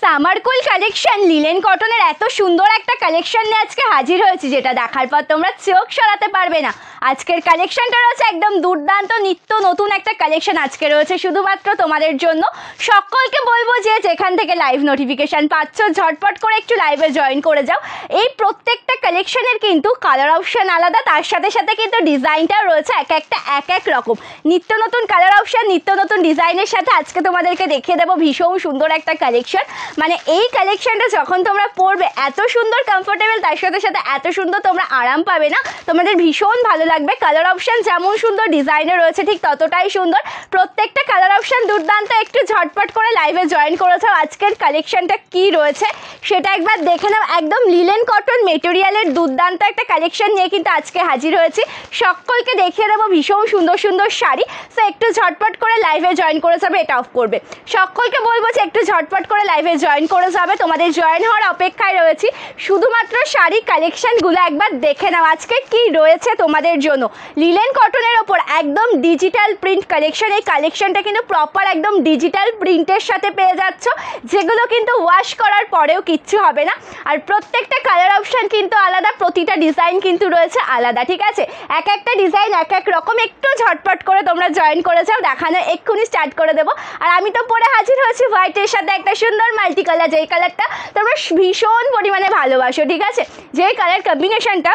Summer cool collection linen কটনের এত সুন্দর একটা কালেকশন নিয়ে আজকে হাজির হয়েছি, যেটা দেখার পর তোমরা চোখ সরাতে পারবে না। আজকের কালেকশনটা রয়েছে একদম দুর্দান্ত নিত্য নতুন একটা কালেকশন আজকে রয়েছে শুধুমাত্র তোমাদের জন্য। সকলকে বলবো যে যেখান থেকে লাইভ নোটিফিকেশন পাচ্ছ ঝটপট করে একটু লাইভে জয়েন করে যাও। এই প্রত্যেকটা কালেকশনের কিন্তু কালার অপশন আলাদা, তার সাথে সাথে কিন্তু ডিজাইনটাও রয়েছে এক এক রকম। নিত্য নতুন কালার অপশন নিত্য নতুন ডিজাইনের সাথে আজকে তোমাদেরকে দেখিয়ে দেবো ভীষণ সুন্দর একটা কালেকশন। মানে এই কালেকশনটা যখন তোমরা পরবে এত সুন্দর কমফোর্টেবল, তার সাথে সাথে এত সুন্দর তোমরা আরাম পাবে না, তোমাদের ভীষণ ভালো লাগবে। কালার অপশন যেমন সুন্দর ডিজাইনে রয়েছে ঠিক ততটাই সুন্দর, প্রত্যেকটা কালার অপশন দুর্দান্ত। একটু ঝটপট করে লাইভে জয়েন করেছো। আজকের কালেকশনটা কি রয়েছে সেটা একবার দেখে নাও। একদম লিলেন কটন মেটেরিয়ালের দুর্দান্ত একটা কালেকশন নিয়ে কিন্তু আজকে হাজির হয়েছি। সকলকে দেখিয়ে দেবো ভীষণ সুন্দর সুন্দর শাড়ি। সো একটু ঝটপট করে লাইভে জয়েন করে যাবে, এটা অফ করবে। সকলকে বলবো যে একটু ঝটপট করে লাইভে জয়েন করে যাবে, তোমাদের জয়েন হওয়ার অপেক্ষায় রয়েছি। শুধুমাত্র শাড়ি কালেকশনগুলো একবার দেখে নাও আজকে কি রয়েছে তোমাদের জন্য। লিলেন কটনের ওপর একদম ডিজিটাল প্রিন্ট কালেকশন। এই কালেকশনটা কিন্তু প্রপার একদম ডিজিটাল প্রিন্টের সাথে পেয়ে যাচ্ছ, যেগুলো কিন্তু ওয়াশ করার পরেও কিচ্ছু হবে না। আর প্রত্যেকটা কালার অপশন কিন্তু আলাদা, প্রতিটা ডিজাইন কিন্তু রয়েছে আলাদা, ঠিক আছে? এক একটা ডিজাইন এক এক রকম। একটু ঝটপট করে তোমরা জয়েন করে যাও, দেখানো এক্ষুনি স্টার্ট করে দেবো। আর আমি তো পরে হাজির হয়েছি হোয়াইটের সাথে একটা সুন্দর মাল্টি কালার, যেই কালারটা তোমরা ভীষণ পরিমাণে ভালোবাসো, ঠিক আছে? যেই কালার কম্বিনেশনটা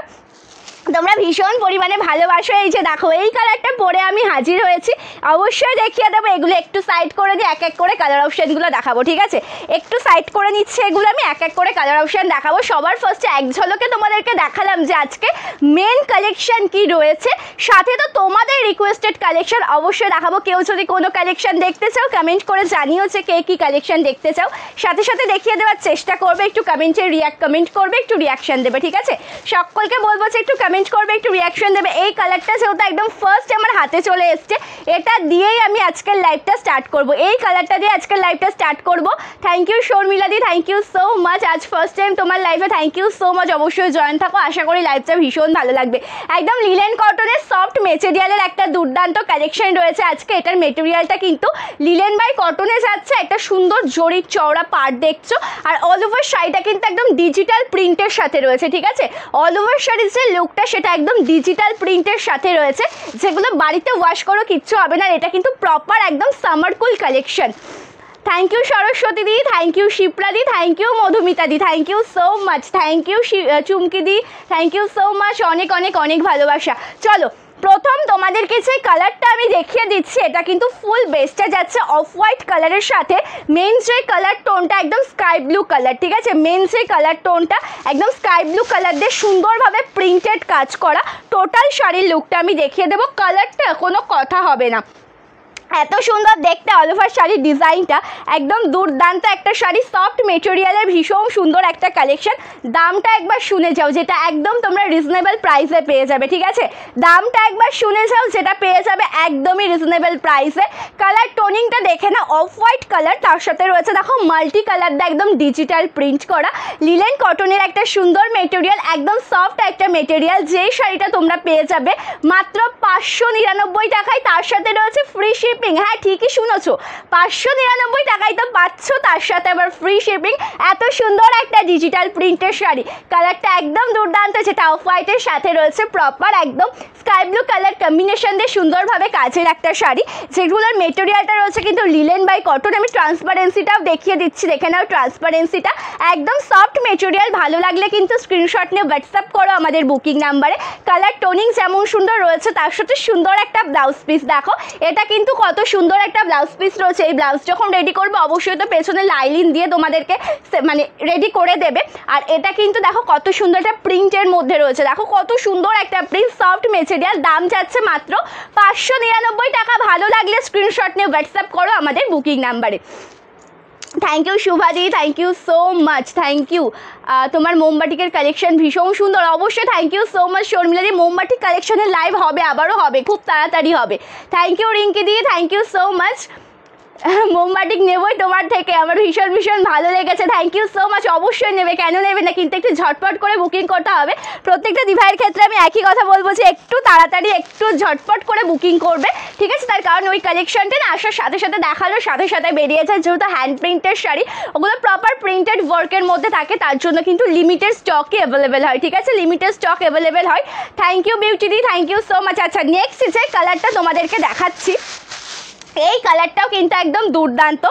তোমরা ভীষণ পরিমাণে ভালোবাসো। এই যে দেখো এই কালারটা পরে আমি হাজির হয়েছি, অবশ্যই দেখিয়ে দেবো। এগুলো একটু সাইড করে দিয়ে এক এক করে কালার অপশানগুলো দেখাবো, ঠিক আছে? একটু সাইড করে নিচ্ছে এগুলো, আমি এক এক করে কালার অপশান দেখাবো। সবার ফার্স্টে এক ঝলকে তোমাদেরকে দেখালাম যে আজকে মেন কালেকশন কি রয়েছে, সাথে তো তোমাদের রিকোয়েস্টেড কালেকশন অবশ্যই দেখাবো। কেউ যদি কোনো কালেকশন দেখতে চাও কমেন্ট করে জানিও যে কে কী কালেকশন দেখতে চাও, সাথে সাথে দেখিয়ে দেওয়ার চেষ্টা করবে। একটু কমেন্টে কমেন্ট করবে, একটু রিয়াকশান দেবে, ঠিক আছে? সকলকে বলবো যে একটু কমেন্ট করবে, একটু রিয়াকশন দেবে। এই কালারটা যেহেতু একদম ফার্স্ট আমার হাতে চলে এসছে, এটা দিয়েই আমি আজকের লাইভটা স্টার্ট করব। এই কালারটা দিয়ে আজকের লাইভটা স্টার্ট করব। থ্যাংক ইউ শর্মিলাদি, থ্যাংক ইউ সো মাচ। আজ ফার্স্ট টাইম তোমার লাইভে, থ্যাংক ইউ সো মাচ। অবশ্যই জয়েন থাকো, আশা করি লাইভটা ভীষণ ভালো লাগবে। একদম লিলেন কটনের সফট মেটেরিয়ালের একটা দুর্দান্ত কালেকশন রয়েছে আজকে। এটার মেটেরিয়ালটা কিন্তু লিলেন বাই কটনে যাচ্ছে, একটা সুন্দর জরির চওড়া পাড় দেখছো। আর অল ওভার শাড়িটা কিন্তু একদম ডিজিটাল প্রিন্টের সাথে রয়েছে, ঠিক আছে? অল ওভার শাড়ির যে লুকটা সেটা একদম ডিজিটাল প্রিন্টের সাথে রয়েছে, যেগুলো বাড়িতে ওয়াশ করো কিচ্ছু হবে না। এটা কিন্তু প্রপার একদম summer cool collection. Thank you Saraswati di, thank you Shipra di, thank you Madhumita di, thank you so much. Thank you Chumki di, thank you so much. অনেক অনেক অনেক ভালোবাসা। চলো প্রথম তোমাদেরকে যে কালারটা আমি দেখিয়ে দিচ্ছি, এটা কিন্তু ফুল বেস্টে যাচ্ছে অফ হোয়াইট কালারের সাথে। মেন যে কালার টোনটা একদম স্কাই ব্লু কালার, ঠিক আছে? মেন যে কালার টোনটা একদম স্কাই ব্লু কালার দিয়ে সুন্দরভাবে প্রিন্টেড কাজ করা। টোটাল শাড়ির লুকটা আমি দেখিয়ে দেবো, কালারটা কোনো কথা হবে না। এত সুন্দর দেখতে অল ওভার শাড়ির ডিজাইনটা, একদম দুর্দান্ত একটা শাড়ি। সফট মেটেরিয়ালের ভীষণ সুন্দর একটা কালেকশন। দামটা একবার শুনে যাও, যেটা একদম তোমরা রিজনেবল প্রাইসে পেয়ে যাবে, ঠিক আছে? দামটা একবার শুনে যাও, যেটা পেয়ে যাবে একদমই রিজনেবল প্রাইসে। কালার টোনিংটা দেখে না, অফ হোয়াইট কালার, তার সাথে রয়েছে দেখো মাল্টি কালার দিয়ে একদম ডিজিটাল প্রিন্ট করা। লিলেন কটনের একটা সুন্দর মেটেরিয়াল, একদম সফট একটা মেটেরিয়াল। যেই শাড়িটা তোমরা পেয়ে যাবে মাত্র 599 টাকায়, তার সাথে রয়েছে ফ্রি শিপ। হ্যাঁ ঠিকই শুনেছো, 599 টাকায় তো পাচ্ছ, তার সাথে আবার ফ্রি শিপিং। এত সুন্দর একটা ডিজিটাল প্রিন্টের শাড়ি, কালারটা একদম দুর্দান্ত, যেটা অফ হোয়াইটের সাথে রয়েছে প্রপার একদম স্কাই ব্লু কালার কম্বিনেশন দিয়ে সুন্দরভাবে কাজের একটা শাড়ি, যেগুলোর মেটেরিয়ালটা রয়েছে কিন্তু লিলেন বাই কটন। আমি ট্রান্সপারেন্সিটাও দেখিয়ে দিচ্ছি, দেখে নাও ট্রান্সপারেন্সিটা একদম সফট মেটেরিয়াল। ভালো লাগলে কিন্তু স্ক্রিনশট নিয়ে হোয়াটসঅ্যাপ করো আমাদের বুকিং নাম্বারে। কালার টোনিং যেমন সুন্দর রয়েছে, তার সাথে সুন্দর একটা ব্লাউজ পিস দেখো। এটা কিন্তু কত সুন্দর একটা ব্লাউজ পিস রয়েছে। এই ব্লাউজ যখন রেডি করবে অবশ্যই তো পেছনে লাইলিন দিয়ে তোমাদেরকে মানে রেডি করে দেবে। আর এটা কিন্তু দেখো কত সুন্দর একটা প্রিন্টের মধ্যে রয়েছে, দেখো কত সুন্দর একটা প্রিন্ট, সফট মেটেরিয়াল। দাম যাচ্ছে মাত্র 599 টাকা। ভালো লাগলে স্ক্রিনশট নিয়ে হোয়াটসঅ্যাপ করো আমাদের বুকিং নাম্বারে। থ্যাংক ইউ শুভাদি, thank you so much, thank you. তোমার মোমবাটিকের কালেকশন ভীষণ সুন্দর, অবশ্যই থ্যাংক ইউ সো মাচ শর্মিলাদি। মোমবাটিক কালেকশনের লাইভ হবে, আবারও হবে, খুব তাড়াতাড়ি হবে। থ্যাংক ইউ রিঙ্কি দি, থ্যাংক ইউ সো মাচ। মোমবাটিক নেবই তোমার থেকে, আমার ভীষণ ভীষণ ভালো লেগেছে, থ্যাংক ইউ সো মাচ। অবশ্যই নেবে, কেন নেবে না, কিন্তু একটু ঝটপট করে বুকিং করতে হবে। প্রত্যেকটা দিভাইয়ের ক্ষেত্রে আমি একই কথা বলবো যে একটু তাড়াতাড়ি একটু ঝটপট করে বুকিং করবে, ঠিক আছে? তার কারণ ওই কালেকশনটা না আসার সাথে সাথে দেখানোর সাথে সাথে বেরিয়ে যায়, যেহেতু হ্যান্ড প্রিন্টের শাড়ি, ওগুলো প্রপার প্রিন্টেড ওয়ার্কের মধ্যে থাকে, তার জন্য কিন্তু লিমিটেড স্টকই অ্যাভেলেবেল হয়, ঠিক আছে, লিমিটেড স্টক অ্যাভেলেবেল হয়। Thank you Beauty di, thank you so much. আচ্ছা নেক্সট যে কালারটা তোমাদেরকে দেখাচ্ছি, এই কালারটাও কিন্তু একদম দুর্দান্ত,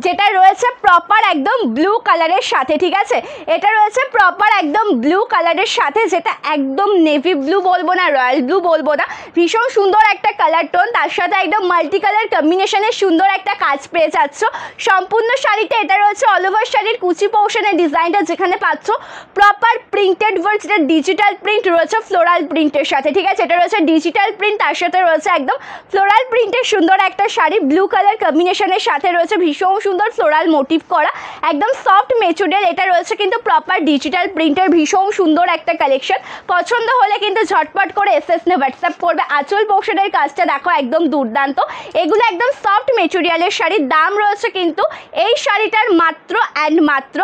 যেটা রয়েছে প্রপার একদম ব্লু কালারের সাথে, ঠিক আছে, এটা রয়েছে প্রপার একদম ব্লু কালারের সাথে, যেটা একদম নেভি ব্লু বলবো না, রয়্যাল ব্লু বলবো না, ভীষণ সুন্দর একটা কালার টোন, তার সাথে একদম মাল্টি কালার কম্বিনেশনের সুন্দর একটা কাজ পেয়ে যাচ্ছ সম্পূর্ণ শাড়িতে। এটা রয়েছে অল ওভার শাড়ির কুচি পোর্শনের ডিজাইনটা, যেখানে পাচ্ছ প্রপার প্রিন্টেড ওয়ার্ক, যেটা ডিজিটাল প্রিন্ট রয়েছে ফ্লোরাল প্রিন্টের সাথে, ঠিক আছে, এটা রয়েছে ডিজিটাল প্রিন্ট, তার সাথে রয়েছে একদম ফ্লোরাল প্রিন্টের সুন্দর একটা শাড়ি, ব্লু কালার কম্বিনেশনের সাথে রয়েছে ভীষণ সুন্দর ফ্লোরাল মোটিভ করা, একদম সফট মেটেরিয়াল, এটা রয়েছে কিন্তু প্রপার ডিজিটাল প্রিন্টের ভীষণ সুন্দর একটা কালেকশন। পছন্দ হলে কিন্তু ঝটপট করে এসএস নে হোয়াটসঅ্যাপ করবে। আঁচল পোর্শনের কাজটা দেখো একদম দুর্দান্ত, এগুলো একদম সফট মেটেরিয়ালের শাড়ির দাম রয়েছে কিন্তু এই শাড়িটার মাত্র অ্যান্ড মাত্র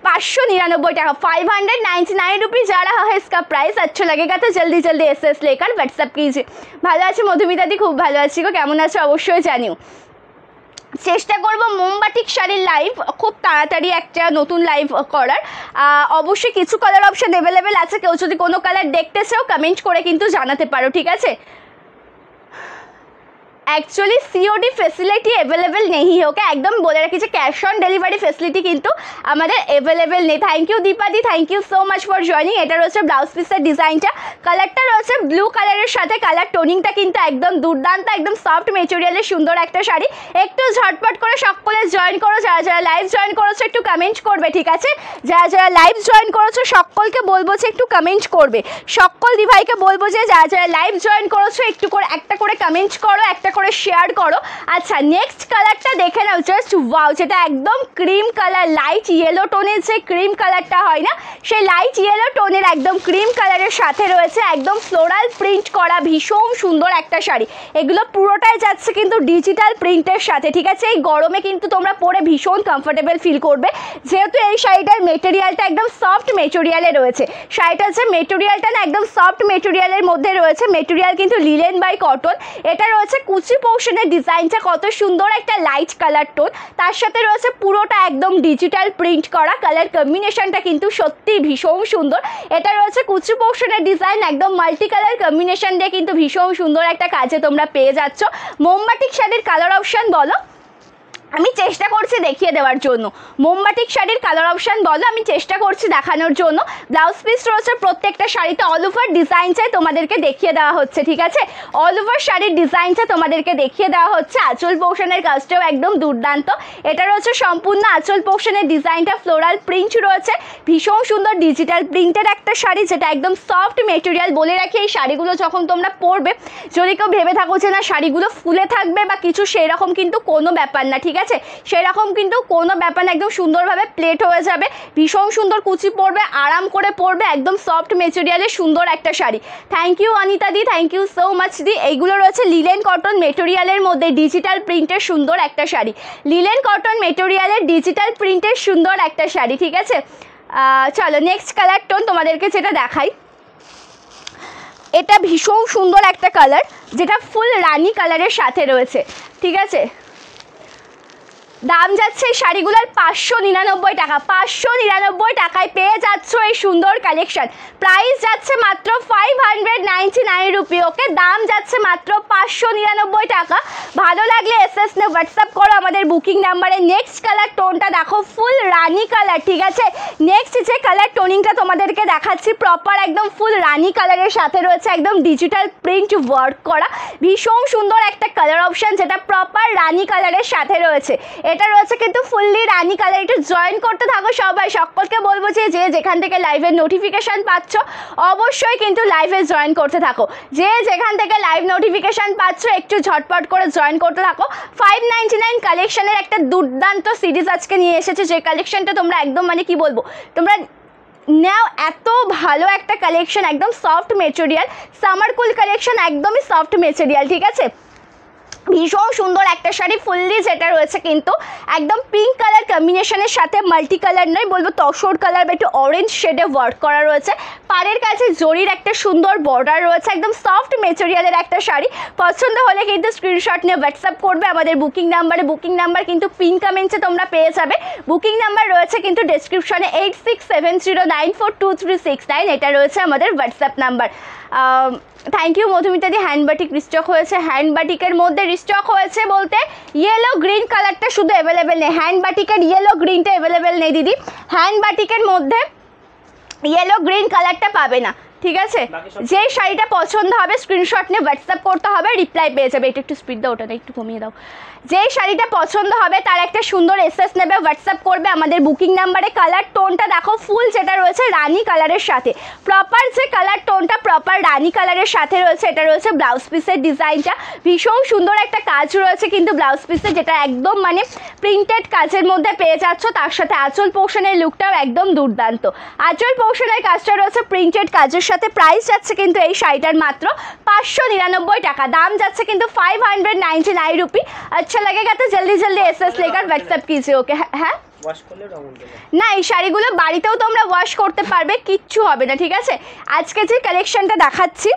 599 টাকা, 599 रुपीज़ जा रहा है इसका प्राइस। अच्छा लगेगा तो जल्दी जल्दी एसएस लेकर व्हाट्सअप कीजिए। ভালো আছি মধুমিতা দি, খুব ভালো আছি গো, কেমন আছো অবশ্যই জানিও। চেষ্টা করব মোমবাটিক শাড়ির লাইভ খুব তাড়াতাড়ি একটা নতুন লাইভ করার, অবশ্যই কিছু কালার অপশন অ্যাভেলেবেল আছে, কেউ যদি কোনো কালার দেখতে চাও কমেন্ট করে কিন্তু জানাতে পারো, ঠিক আছে। एक्चुअली सीओडी फैसिलिटी अवेलेबल नहीं है, ओके, एकदम बोले रखी कैश ऑन डेलिवरी फैसिलिटी किन्तु आमादेर अवेलेबल नहीं। Thank you Deepa the, thank you so माच फर जयनिंग। एटा रयेछे ब्लाउज पिसের ডিজাইনটা, কালারটা রয়েছে ব্লু কালারের সাথে, কালার টোনিংটা কিন্তু একদম দুর্দান্ত, একদম সফট মেটেরিয়ালের সুন্দর একটা শাড়ি। একটু ঝটপট করে সকলে জয়েন করো, যারা যারা লাইভ জয়েন করেছো একটু কমেন্ট করবে, ঠিক আছে, যারা যারা লাইভ জয়েন করেছো সকলকে বলবো যে একটু কমেন্ট করবে, সকল দিভাইকে বলবো যে যারা যারা লাইভ জয়েন করেছো একটু করে একটা করে কমেন্ট করো, একটা করে শেয়ার করো। আচ্ছা নেক্সট কালারটা দেখে নাও, জাস্ট ওয়াও, যেটা একদম ক্রিম কালার, লাইট ইয়েলো টোনের যে ক্রিম কালারটা হয় না, সেই লাইট ইয়েলো টোনের একদম ক্রিম কালারের সাথে রয়েছে একদম ফ্লোরাল প্রিন্ট করা ভীষণ সুন্দর একটা শাড়ি। এগুলো পুরোটাই যাচ্ছে কিন্তু ডিজিটাল প্রিন্টের সাথে, ঠিক আছে, এই গরমে কিন্তু তোমরা পরে ভীষণ কমফোর্টেবল ফিল করবে, যেহেতু এই শাড়িটার মেটেরিয়ালটা একদম সফট মেটেরিয়ালে রয়েছে। শাড়িটার যে মেটেরিয়ালটা না একদম সফট মেটেরিয়ালের মধ্যে রয়েছে, মেটেরিয়াল কিন্তু লিলেন বাই কটন। এটা রয়েছে কুচি পোর্শনের ডিজাইনটা কত সুন্দর, একটা লাইট কালার টোন, তার সাথে রয়েছে পুরোটা একদম ডিজিটাল প্রিন্ট করা, কালার কম্বিনেশনটা কিন্তু সত্যি ভীষণ সুন্দর। এটা রয়েছে কুচি পোর্শনের ডিজাইন, একদম মাল্টি কালার কম্বিনেশন দিয়ে কিন্তু ভীষণ সুন্দর একটা কাজে তোমরা পেয়ে যাচ্ছ। মোমবাটিক শাড়ির কালার অপশান বলো, আমি চেষ্টা করছি দেখিয়ে দেওয়ার জন্য। মোমবাটিক শাড়ির কালার অপশান বলো, আমি চেষ্টা করছি দেখানোর জন্য। ব্লাউজ পিস রয়েছে প্রত্যেকটা শাড়িতে, অল ওভার ডিজাইন চাই তোমাদেরকে দেখিয়ে দেওয়া হচ্ছে, ঠিক আছে, অল ওভার শাড়ির ডিজাইনটা তোমাদেরকে দেখিয়ে দেওয়া হচ্ছে। আঁচল পোর্শনের কাজটাও একদম দুর্দান্ত, এটা রয়েছে সম্পূর্ণ আঁচল পোর্শনের ডিজাইনটা ফ্লোরাল প্রিন্ট রয়েছে, ভীষণ সুন্দর ডিজিটাল প্রিন্টের একটা শাড়ি, যেটা একদম সফট মেটেরিয়াল। বলে রাখি এই শাড়িগুলো যখন তোমরা পরবে, যদি কেউ ভেবে থাকো যে না শাড়িগুলো ফুলে থাকবে বা কিছু, সেই রকম কিন্তু কোনো ব্যাপার না, ঠিক আছে, সেরকম কিন্তু কোনো ব্যাপার না, একদম সুন্দরভাবে প্লেট হয়ে যাবে, ভীষণ সুন্দর কুচি পরবে, আরাম করে পরবে, একদম সফট মেটেরিয়ালের সুন্দর একটা শাড়ি। থ্যাংক ইউ অনিতা দি, থ্যাংক ইউ সো মাচ দি। এইগুলো রয়েছে লিলেন কটন মেটেরিয়ালের মধ্যে ডিজিটাল প্রিন্টের সুন্দর একটা শাড়ি, লিলেন কটন মেটেরিয়ালের ডিজিটাল প্রিন্টের সুন্দর একটা শাড়ি, ঠিক আছে। চলো নেক্সট কালার টোন তোমাদেরকে যেটা দেখাই, এটা ভীষণ সুন্দর একটা কালার, যেটা ফুল রানি কালারের সাথে রয়েছে, ঠিক আছে। দাম যাচ্ছে এই শাড়িগুলোর 599 টাকা, 599 টাকায় পেয়ে যাচ্ছ এই সুন্দর কালেকশন। প্রাইস যাচ্ছে মাত্র 599 রুপি, ওকে, দাম যাচ্ছে মাত্র 599 টাকা। ভালো লাগলে এসএস নে হোয়াটসঅ্যাপ করো আমাদের বুকিং নাম্বারে। নেক্সট কালার টোনটা দেখো, ফুল রানি কালার, ঠিক আছে। নেক্সট যে কালার টোনিংটা তোমাদেরকে দেখাচ্ছি, প্রপার একদম ফুল রানি কালারের সাথে রয়েছে একদম ডিজিটাল প্রিন্ট ওয়ার্ক করা, ভীষণ সুন্দর একটা কালার অপশান, যেটা প্রপার রানি কালারের সাথে রয়েছে। এটা রয়েছে কিন্তু ফুললি রানি কালার। একটু জয়েন করতে থাকো সবাই, সকলকে বলবো যে যেখান থেকে লাইভের নোটিফিকেশান পাচ্ছ অবশ্যই কিন্তু লাইভে জয়েন করতে থাকো, যে যেখান থেকে লাইভ নোটিফিকেশান পাচ্ছ একটু ঝটপট করে জয়েন করতে থাকো। 599 কালেকশনের একটা দুর্দান্ত সিরিজ আজকে নিয়ে এসেছে, যে কালেকশনটা তোমরা একদম মানে কি বলবো, তোমরা নাও, এত ভালো একটা কালেকশন, একদম soft material, summer cool collection, একদমই সফট মেটেরিয়াল, ঠিক আছে। ভীষণ সুন্দর একটা শাড়ি, ফুললি যেটা রয়েছে কিন্তু একদম পিঙ্ক কালার কম্বিনেশনের সাথে, মাল্টি কালার নয় বলবো, তসর কালার বা একটু অরেঞ্জ শেডে ওয়ার্ক করা রয়েছে। পাড়ের কাছে জরির একটা সুন্দর বর্ডার রয়েছে, একদম সফট মেটেরিয়ালের একটা শাড়ি। পছন্দ হলে কিন্তু স্ক্রিনশট নিয়ে হোয়াটসঅ্যাপ করবে আমাদের বুকিং নাম্বারে। বুকিং নাম্বার কিন্তু পিন কমেন্টসে তোমরা পেয়ে যাবে। বুকিং নাম্বার রয়েছে কিন্তু ডেসক্রিপশনে 8670942369, এটা রয়েছে আমাদের হোয়াটসঅ্যাপ নাম্বার। থ্যাংক ইউ মধুমিতাদি। হ্যান্ড বাটিক রিস্টক হয়েছে, হ্যান্ড বাটিকের মধ্যে রিস্টক হয়েছে বলতে ইয়েলো গ্রিন কালারটা শুধু অ্যাভেলেবেল নেই, হ্যান্ড বাটিকের ইয়েলো গ্রিনটা অ্যাভেলেবেল নেই দিদি। হ্যান্ড বাটিকের মধ্যে ইয়েলো গ্রিন কালারটা পাবে না, ঠিক আছে? যেই শাড়িটা পছন্দ হবে স্ক্রিনশট নিয়ে হোয়াটসঅ্যাপ করতে হবে, রিপ্লাই পেয়ে যাবে। একটু স্পিড দাও, ওটা একটু কমিয়ে দাও। যেই শাড়িটা পছন্দ হবে তার একটা সুন্দর এসএস নেবে, হোয়াটসঅ্যাপ করবে আমাদের বুকিং নাম্বারে। কালার টোনটা দেখো, ফুল যেটা রয়েছে রানি কালারের সাথে, প্রপার যে কালার টোনটা প্রপার রানি কালারের সাথে রয়েছে। এটা রয়েছে ব্লাউজ পিসের ডিজাইনটা, ভীষণ সুন্দর একটা কাজ রয়েছে কিন্তু ব্লাউজ পিসে, যেটা একদম মানে প্রিন্টেড কাজের মধ্যে পেয়ে যাচ্ছ। তার সাথে আঁচল পোর্শনের লুকটাও একদম দুর্দান্ত। আঁচল পোর্শনের কাজটা রয়েছে প্রিন্টেড কাজের সাথে। প্রাইস যাচ্ছে কিন্তু এই শাড়িটার মাত্র 599 টাকা, দাম যাচ্ছে কিন্তু 599 रुपी। अच्छा लगेगा तो जल्दी जल्दी एसएस लेकर व्हाट्सएप कीजिए। ओके হ্যাঁ, না এই শাড়িগুলো বাড়িতেও তোমরা ওয়াশ করতে পারবে, কিচ্ছু হবে না, ঠিক আছে? আজকে যে কালেকশনটা দেখাচ্ছি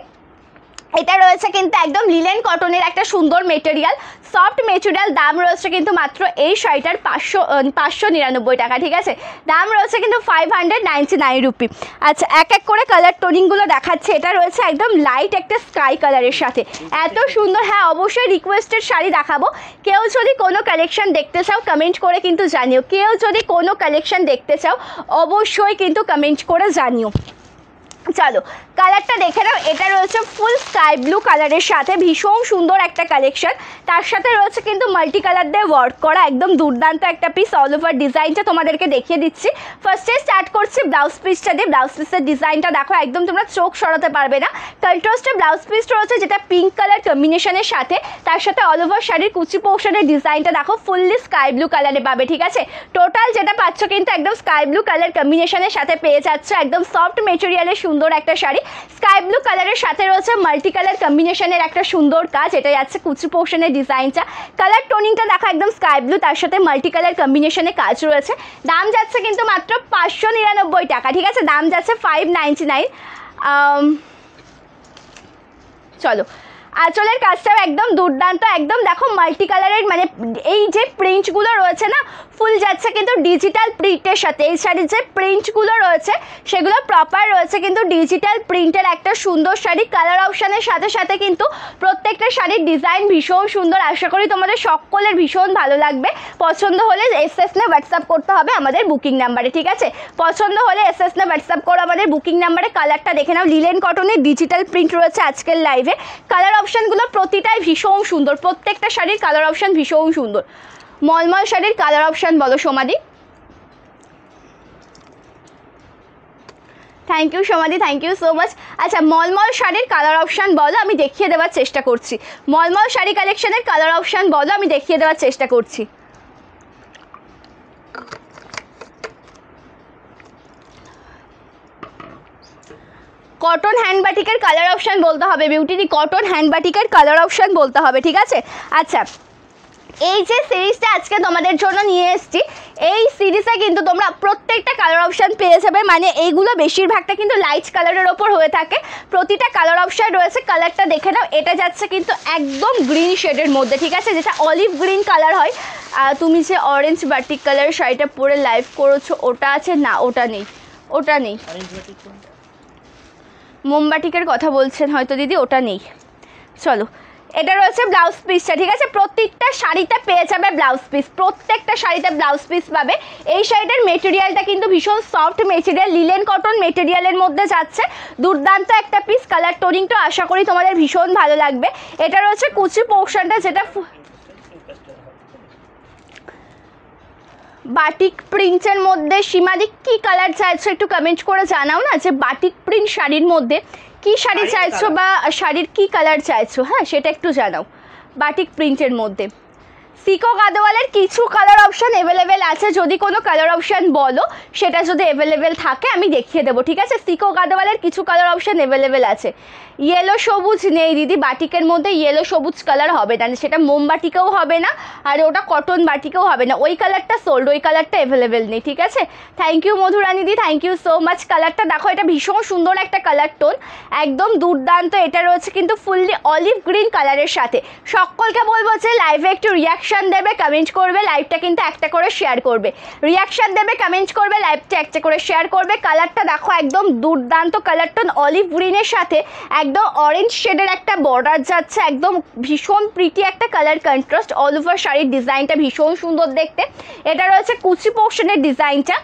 এটা রয়েছে কিন্তু একদম লিলেন কটনের একটা সুন্দর মেটেরিয়াল, সফট মেটেরিয়াল। দাম রয়েছে কিন্তু মাত্র এই শাড়িটার 599 টাকা, ঠিক আছে? দাম রয়েছে কিন্তু 599 रुपी। আচ্ছা, এক এক করে কালার টোনিংগুলো দেখাচ্ছে। এটা রয়েছে একদম লাইট একটা স্কাই কালারের সাথে, এত সুন্দর। হ্যাঁ, অবশ্যই রিকোয়েস্টেড শাড়ি দেখাবো। কেউ যদি কোনো কালেকশন দেখতে চাও কমেন্ট করে কিন্তু জানিও, কেউ যদি কোনো কালেকশন দেখতে চাও অবশ্যই কিন্তু কমেন্ট করে জানিও। চলো কালারটা দেখে নাও। এটা রয়েছে ফুল স্কাই ব্লু কালারের সাথে, ভীষণ সুন্দর একটা কালেকশন। তার সাথে রয়েছে কিন্তু মাল্টি কালার দিয়ে ওয়ার্ক করা, একদম দুর্দান্ত একটা পিস। অল ওভার ডিজাইনটা তোমাদেরকে দেখিয়ে দিচ্ছি। ফার্স্টে স্টার্ট করছি ব্লাউজ পিসটা দিয়ে। ব্লাউজ পিসের ডিজাইনটা দেখো, একদম তোমরা চোখ সরাতে পারবে না। কন্ট্রাস্টে ব্লাউজ পিস রয়েছে যেটা পিঙ্ক কালার কম্বিনেশনের সাথে। তার সাথে অল ওভার শাড়ির কুচি পোর্শনের ডিজাইনটা দেখো, ফুললি স্কাই ব্লু কালারে পাবে, ঠিক আছে? টোটাল যেটা পাচ্ছ কিন্তু একদম স্কাই ব্লু কালার কম্বিনেশনের সাথে পেয়ে যাচ্ছ। একদম সফট মেটেরিয়ালের সুন্দর একটা শাড়ি, স্কাই ব্লু কালারের সাথে রয়েছে মাল্টি কালার কম্বিনেশনের একটা সুন্দর কাজ। এটা যাচ্ছে কুচি পোর্শনের ডিজাইনটা। কালার টোনিংটা দেখো, একদম স্কাই ব্লু, তার সাথে মাল্টি কালার কম্বিনেশনে কাজ রয়েছে। দাম যাচ্ছে কিন্তু মাত্র 599 টাকা, ঠিক আছে? দাম যাচ্ছে 599। চলো, আঁচলের কাজটাও একদম দুর্দান্ত, একদম দেখো মাল্টি কালারের, মানে এই যে প্রিন্টগুলো রয়েছে না, ফুল যাচ্ছে কিন্তু ডিজিটাল প্রিন্টের সাথে। এই শাড়ির যে প্রিন্টগুলো রয়েছে সেগুলো প্রপার রয়েছে কিন্তু ডিজিটাল প্রিন্টের একটা সুন্দর শাড়ি। কালার অপশানের সাথে সাথে কিন্তু প্রত্যেকটা শাড়ির ডিজাইন ভীষণ সুন্দর। আশা করি তোমাদের সকলের ভীষণ ভালো লাগবে। পছন্দ হলে এসএস নে হোয়াটসঅ্যাপ করতে হবে আমাদের বুকিং নাম্বারে, ঠিক আছে? পছন্দ হলে এসএস নে হোয়াটসঅ্যাপ করো আমাদের বুকিং নাম্বারে। কালারটা দেখে নাও, লিলেন কটনের ডিজিটাল প্রিন্ট রয়েছে আজকের লাইভে। কালার অপশানগুলো প্রতিটাই ভীষণ সুন্দর, প্রত্যেকটা শাড়ির কালার অপশান ভীষণ সুন্দর। মলমল শাড়ির কালার অপশান বলো সমাধি। থ্যাংক ইউ সমাধি, থ্যাংক ইউ সো মাচ। আচ্ছা, মলমল শাড়ির কালার অপশান বলো, আমি দেখিয়ে দেওয়ার চেষ্টা করছি। মলমল শাড়ি কালেকশনের কালার অপশান বলো, আমি দেখিয়ে দেওয়ার চেষ্টা করছি। কটন হ্যান্ড বাটিকের কালার অপশান বলতে হবে বিউটিদি, কটন হ্যান্ড বাটিকের কালার অপশান বলতে হবে, ঠিক আছে? আচ্ছা, এই যে সিরিজটা আজকে তোমাদের জন্য নিয়ে এসেছি, এই সিরিজে কিন্তু তোমরা প্রত্যেকটা কালার অপশান পেয়ে যাবে। মানে এইগুলো বেশিরভাগটা কিন্তু লাইট কালারের ওপর হয়ে থাকে, প্রতিটা কালার অপশান রয়েছে। কালারটা দেখে নাও, এটা যাচ্ছে কিন্তু একদম গ্রিন শেডের মধ্যে, ঠিক আছে? যেটা অলিভ গ্রিন কালার হয়। তুমি যে অরেঞ্জ বাটিক কালারের শাড়িটা পরে লাইভ করেছো ওটা আছে না? ওটা নেই, ওটা নেই। মোমবাটিকের কথা বলছেন হয়তো দিদি, ওটা নেই। চলো, এটা রয়েছে ব্লাউজ পিসটা, ঠিক আছে? প্রত্যেকটা শাড়িতে পেয়ে যাবে ব্লাউজ পিস, প্রত্যেকটা শাড়িতে ব্লাউজ পিস পাবে। এই শাড়িটার মেটেরিয়ালটা কিন্তু ভীষণ সফট মেটেরিয়াল, লিলেন কটন মেটেরিয়ালের মধ্যে যাচ্ছে। দুর্দান্ত একটা পিস। কালার টোনিংটা আশা করি তোমাদের ভীষণ ভালো লাগবে। এটা রয়েছে কুচি পোর্শনটা, যেটা বাটিক প্রিন্টের মধ্যে। সীমাদি কি কালার চাইছো একটু কমেন্ট করে জানাও না, যে বাটিক প্রিন্ট শাড়ির মধ্যে কি শাড়ি চাইছো বা শাড়ির কি কালার চাইছো, হ্যাঁ সেটা একটু জানাও। বাটিক প্রিন্টের মধ্যে সিকো গাদোয়ালের কিছু কালার অপশান অ্যাভেলেবেল আছে, যদি কোনো কালার অপশান বলো সেটা যদি অ্যাভেলেবেল থাকে আমি দেখিয়ে দেবো, ঠিক আছে। সিকো গাদোয়ালের কিছু কালার অপশান অ্যাভেলেবেল আছে। ইয়েলো সবুজ নেই দিদি, বাটিকের মধ্যে ইয়েলো সবুজ কালার হবে না, সেটা মোমবাটিকেও হবে না আর ওটা কটন বাটিকেও হবে না, ওই কালারটা সোল্ড, ওই কালারটা অ্যাভেলেবেল নেই, ঠিক আছে। থ্যাংক ইউ মধুরানী দি, থ্যাংক ইউ সো মাচ। কালারটা দেখো, এটা ভীষণ সুন্দর একটা কালার টোন, একদম দুর্দান্ত। এটা রয়েছে কিন্তু ফুললি অলিভ গ্রিন কালারের সাথে। সকলকে বলবো যে লাইভে একটু রিয়াকশান দেবে, কমেন্ট করবে, লাইভটা কিন্তু একটা করে শেয়ার করবে, রিয়াকশান দেবে, কমেন্ট করবে, লাইভটা একটা করে শেয়ার করবে। কালারটা দেখো একদম দুর্দান্ত কালার টোন, অলিভ গ্রিনের সাথে একদম অরেঞ্জ শেডের একটা বর্ডার যাচ্ছে, একদম ভীষণ প্রিটি একটা কালার কন্ট্রাস্ট। অল ওভার শাড়ির ডিজাইনটা ভীষণ সুন্দর দেখতে। এটা রয়েছে কুচি পোর্শনের ডিজাইনটা,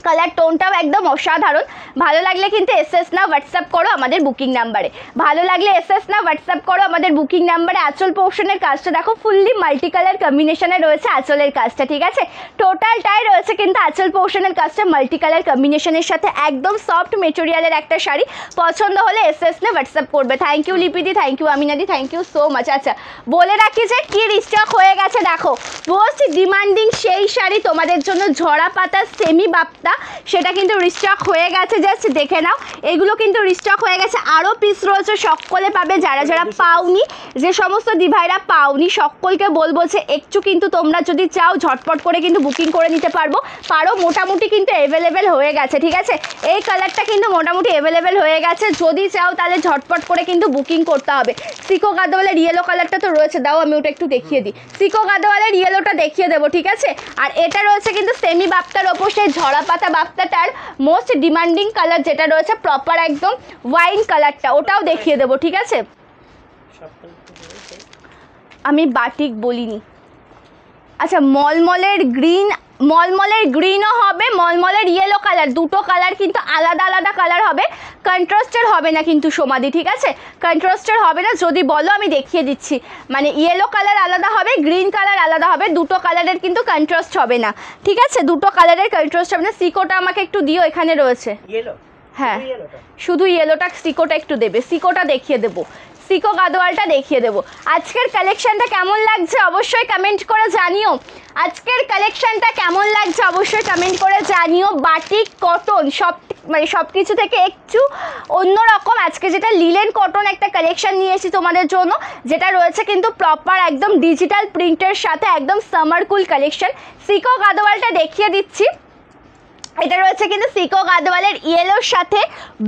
কালার টোনটাও একদম অসাধারণ। ভালো লাগলে কিন্তু এসএস না হোয়াটসঅ্যাপ করো আমাদের বুকিং নাম্বারে, ভালো লাগলে এসএস না হোয়াটসঅ্যাপ করো আমাদের বুকিং নাম্বারে। আঁচল পোর্শনের কাজটা দেখো ফুললি মাল্টি কালার কম্বিনেশনে রয়েছে আঁচলের কাজটা, ঠিক আছে। টোটালটাই রয়েছে কিন্তু আঁচল পোর্শনের কাজটা মাল্টি কালার কম্বিনেশনের সাথে, একদম সফট মেটেরিয়ালের একটা শাড়ি। পছন্দ হলে এসএস না হোয়াটসঅ্যাপ করবে। থ্যাংক ইউ লিপিদি, থ্যাংক ইউ আমিনাদি, থ্যাংক ইউ সো মাচ। আচ্ছা বলে রাখি যে কি রিস্টক হয়ে গেছে, দেখো মোস্ট ডিমান্ডিং সেই শাড়ি তোমাদের জন্য ঝরা পাতা সেমি বাপ্তা, সেটা কিন্তু রিস্টক হয়ে গেছে, জাস্ট দেখে নাও। এগুলো কিন্তু রিস্টক হয়ে গেছে, আরও পিস রয়েছে, সকলে পাবে। যারা যারা পাওনি, যে সমস্ত দিভাইরা পাওনি সকলকে বলবো যে একটু কিন্তু তোমরা যদি চাও ঝটপট করে কিন্তু বুকিং করে নিতে পারো, মোটামুটি কিন্তু অ্যাভেলেবেল হয়ে গেছে, ঠিক আছে। এই কালারটা কিন্তু মোটামুটি অ্যাভেলেবেল হয়ে গেছে, যদি চাও তাহলে ঝটপট করে কিন্তু বুকিং করতে হবে। সিকো গাদোয়ালের ইয়েলো কালারটা তো রয়েছে, দাও আমি ওটা একটু দেখিয়ে দিই। সিকো গাদোয়ালের ইয়েলোটা দেখিয়ে দেবো, ঠিক আছে। আর এটা রয়েছে কিন্তু সেমি বাপ্তার ওপর সেই ঝরা পাতা বাপ্তাটার মোস্ট ডিমান্ডিং কালার যেটা রয়েছে প্রপার একদম ওয়াইন কালারটা, ওটাও দেখিয়ে দেবো, ঠিক আছে। আমি বাটিক বলিনি। আচ্ছা মলমলের গ্রিনও হবে, মলমলের ইয়েলো কালার, দুটো কালার কিন্তু আলাদা আলাদা কালার হবে, কন্ট্রাস্টের হবে না কিন্তু সমাধি, ঠিক আছে। কন্ট্রাস্টের হবে না, যদি বলো আমি দেখিয়ে দিচ্ছি। মানে ইয়েলো কালার আলাদা হবে, গ্রিন কালার আলাদা হবে, দুটো কালারের কিন্তু কন্ট্রাস্ট হবে না, ঠিক আছে। দুটো কালারের কন্ট্রাস্ট হবে না। সিকোটা আমাকে একটু দিও, এখানে রয়েছে হ্যাঁ, শুধু ইয়েলোটা, সিকোটা একটু দেবে, সিকোটা দেখিয়ে দেবো, সিকো গাদোয়ালটা দেখিয়ে দেবো। আজকের কালেকশনটা কেমন লাগছে অবশ্যই কমেন্ট করে জানিও, আজকের কালেকশনটা কেমন লাগছে অবশ্যই কমেন্ট করে জানিও। বাটিক কটন সব কিছু থেকে একটু অন্যরকম, আজকে যেটা লিলেন কটন একটা কালেকশন নিয়ে এসেছি তোমাদের জন্য, যেটা রয়েছে কিন্তু প্রপার একদম ডিজিটাল প্রিন্টের সাথে, একদম সামার কুল কালেকশন। সিকো গাদোয়ালটা দেখিয়ে দিচ্ছি। এটা রয়েছে কিন্তু সিকো গাদোয়ালের ইয়েলোর সাথে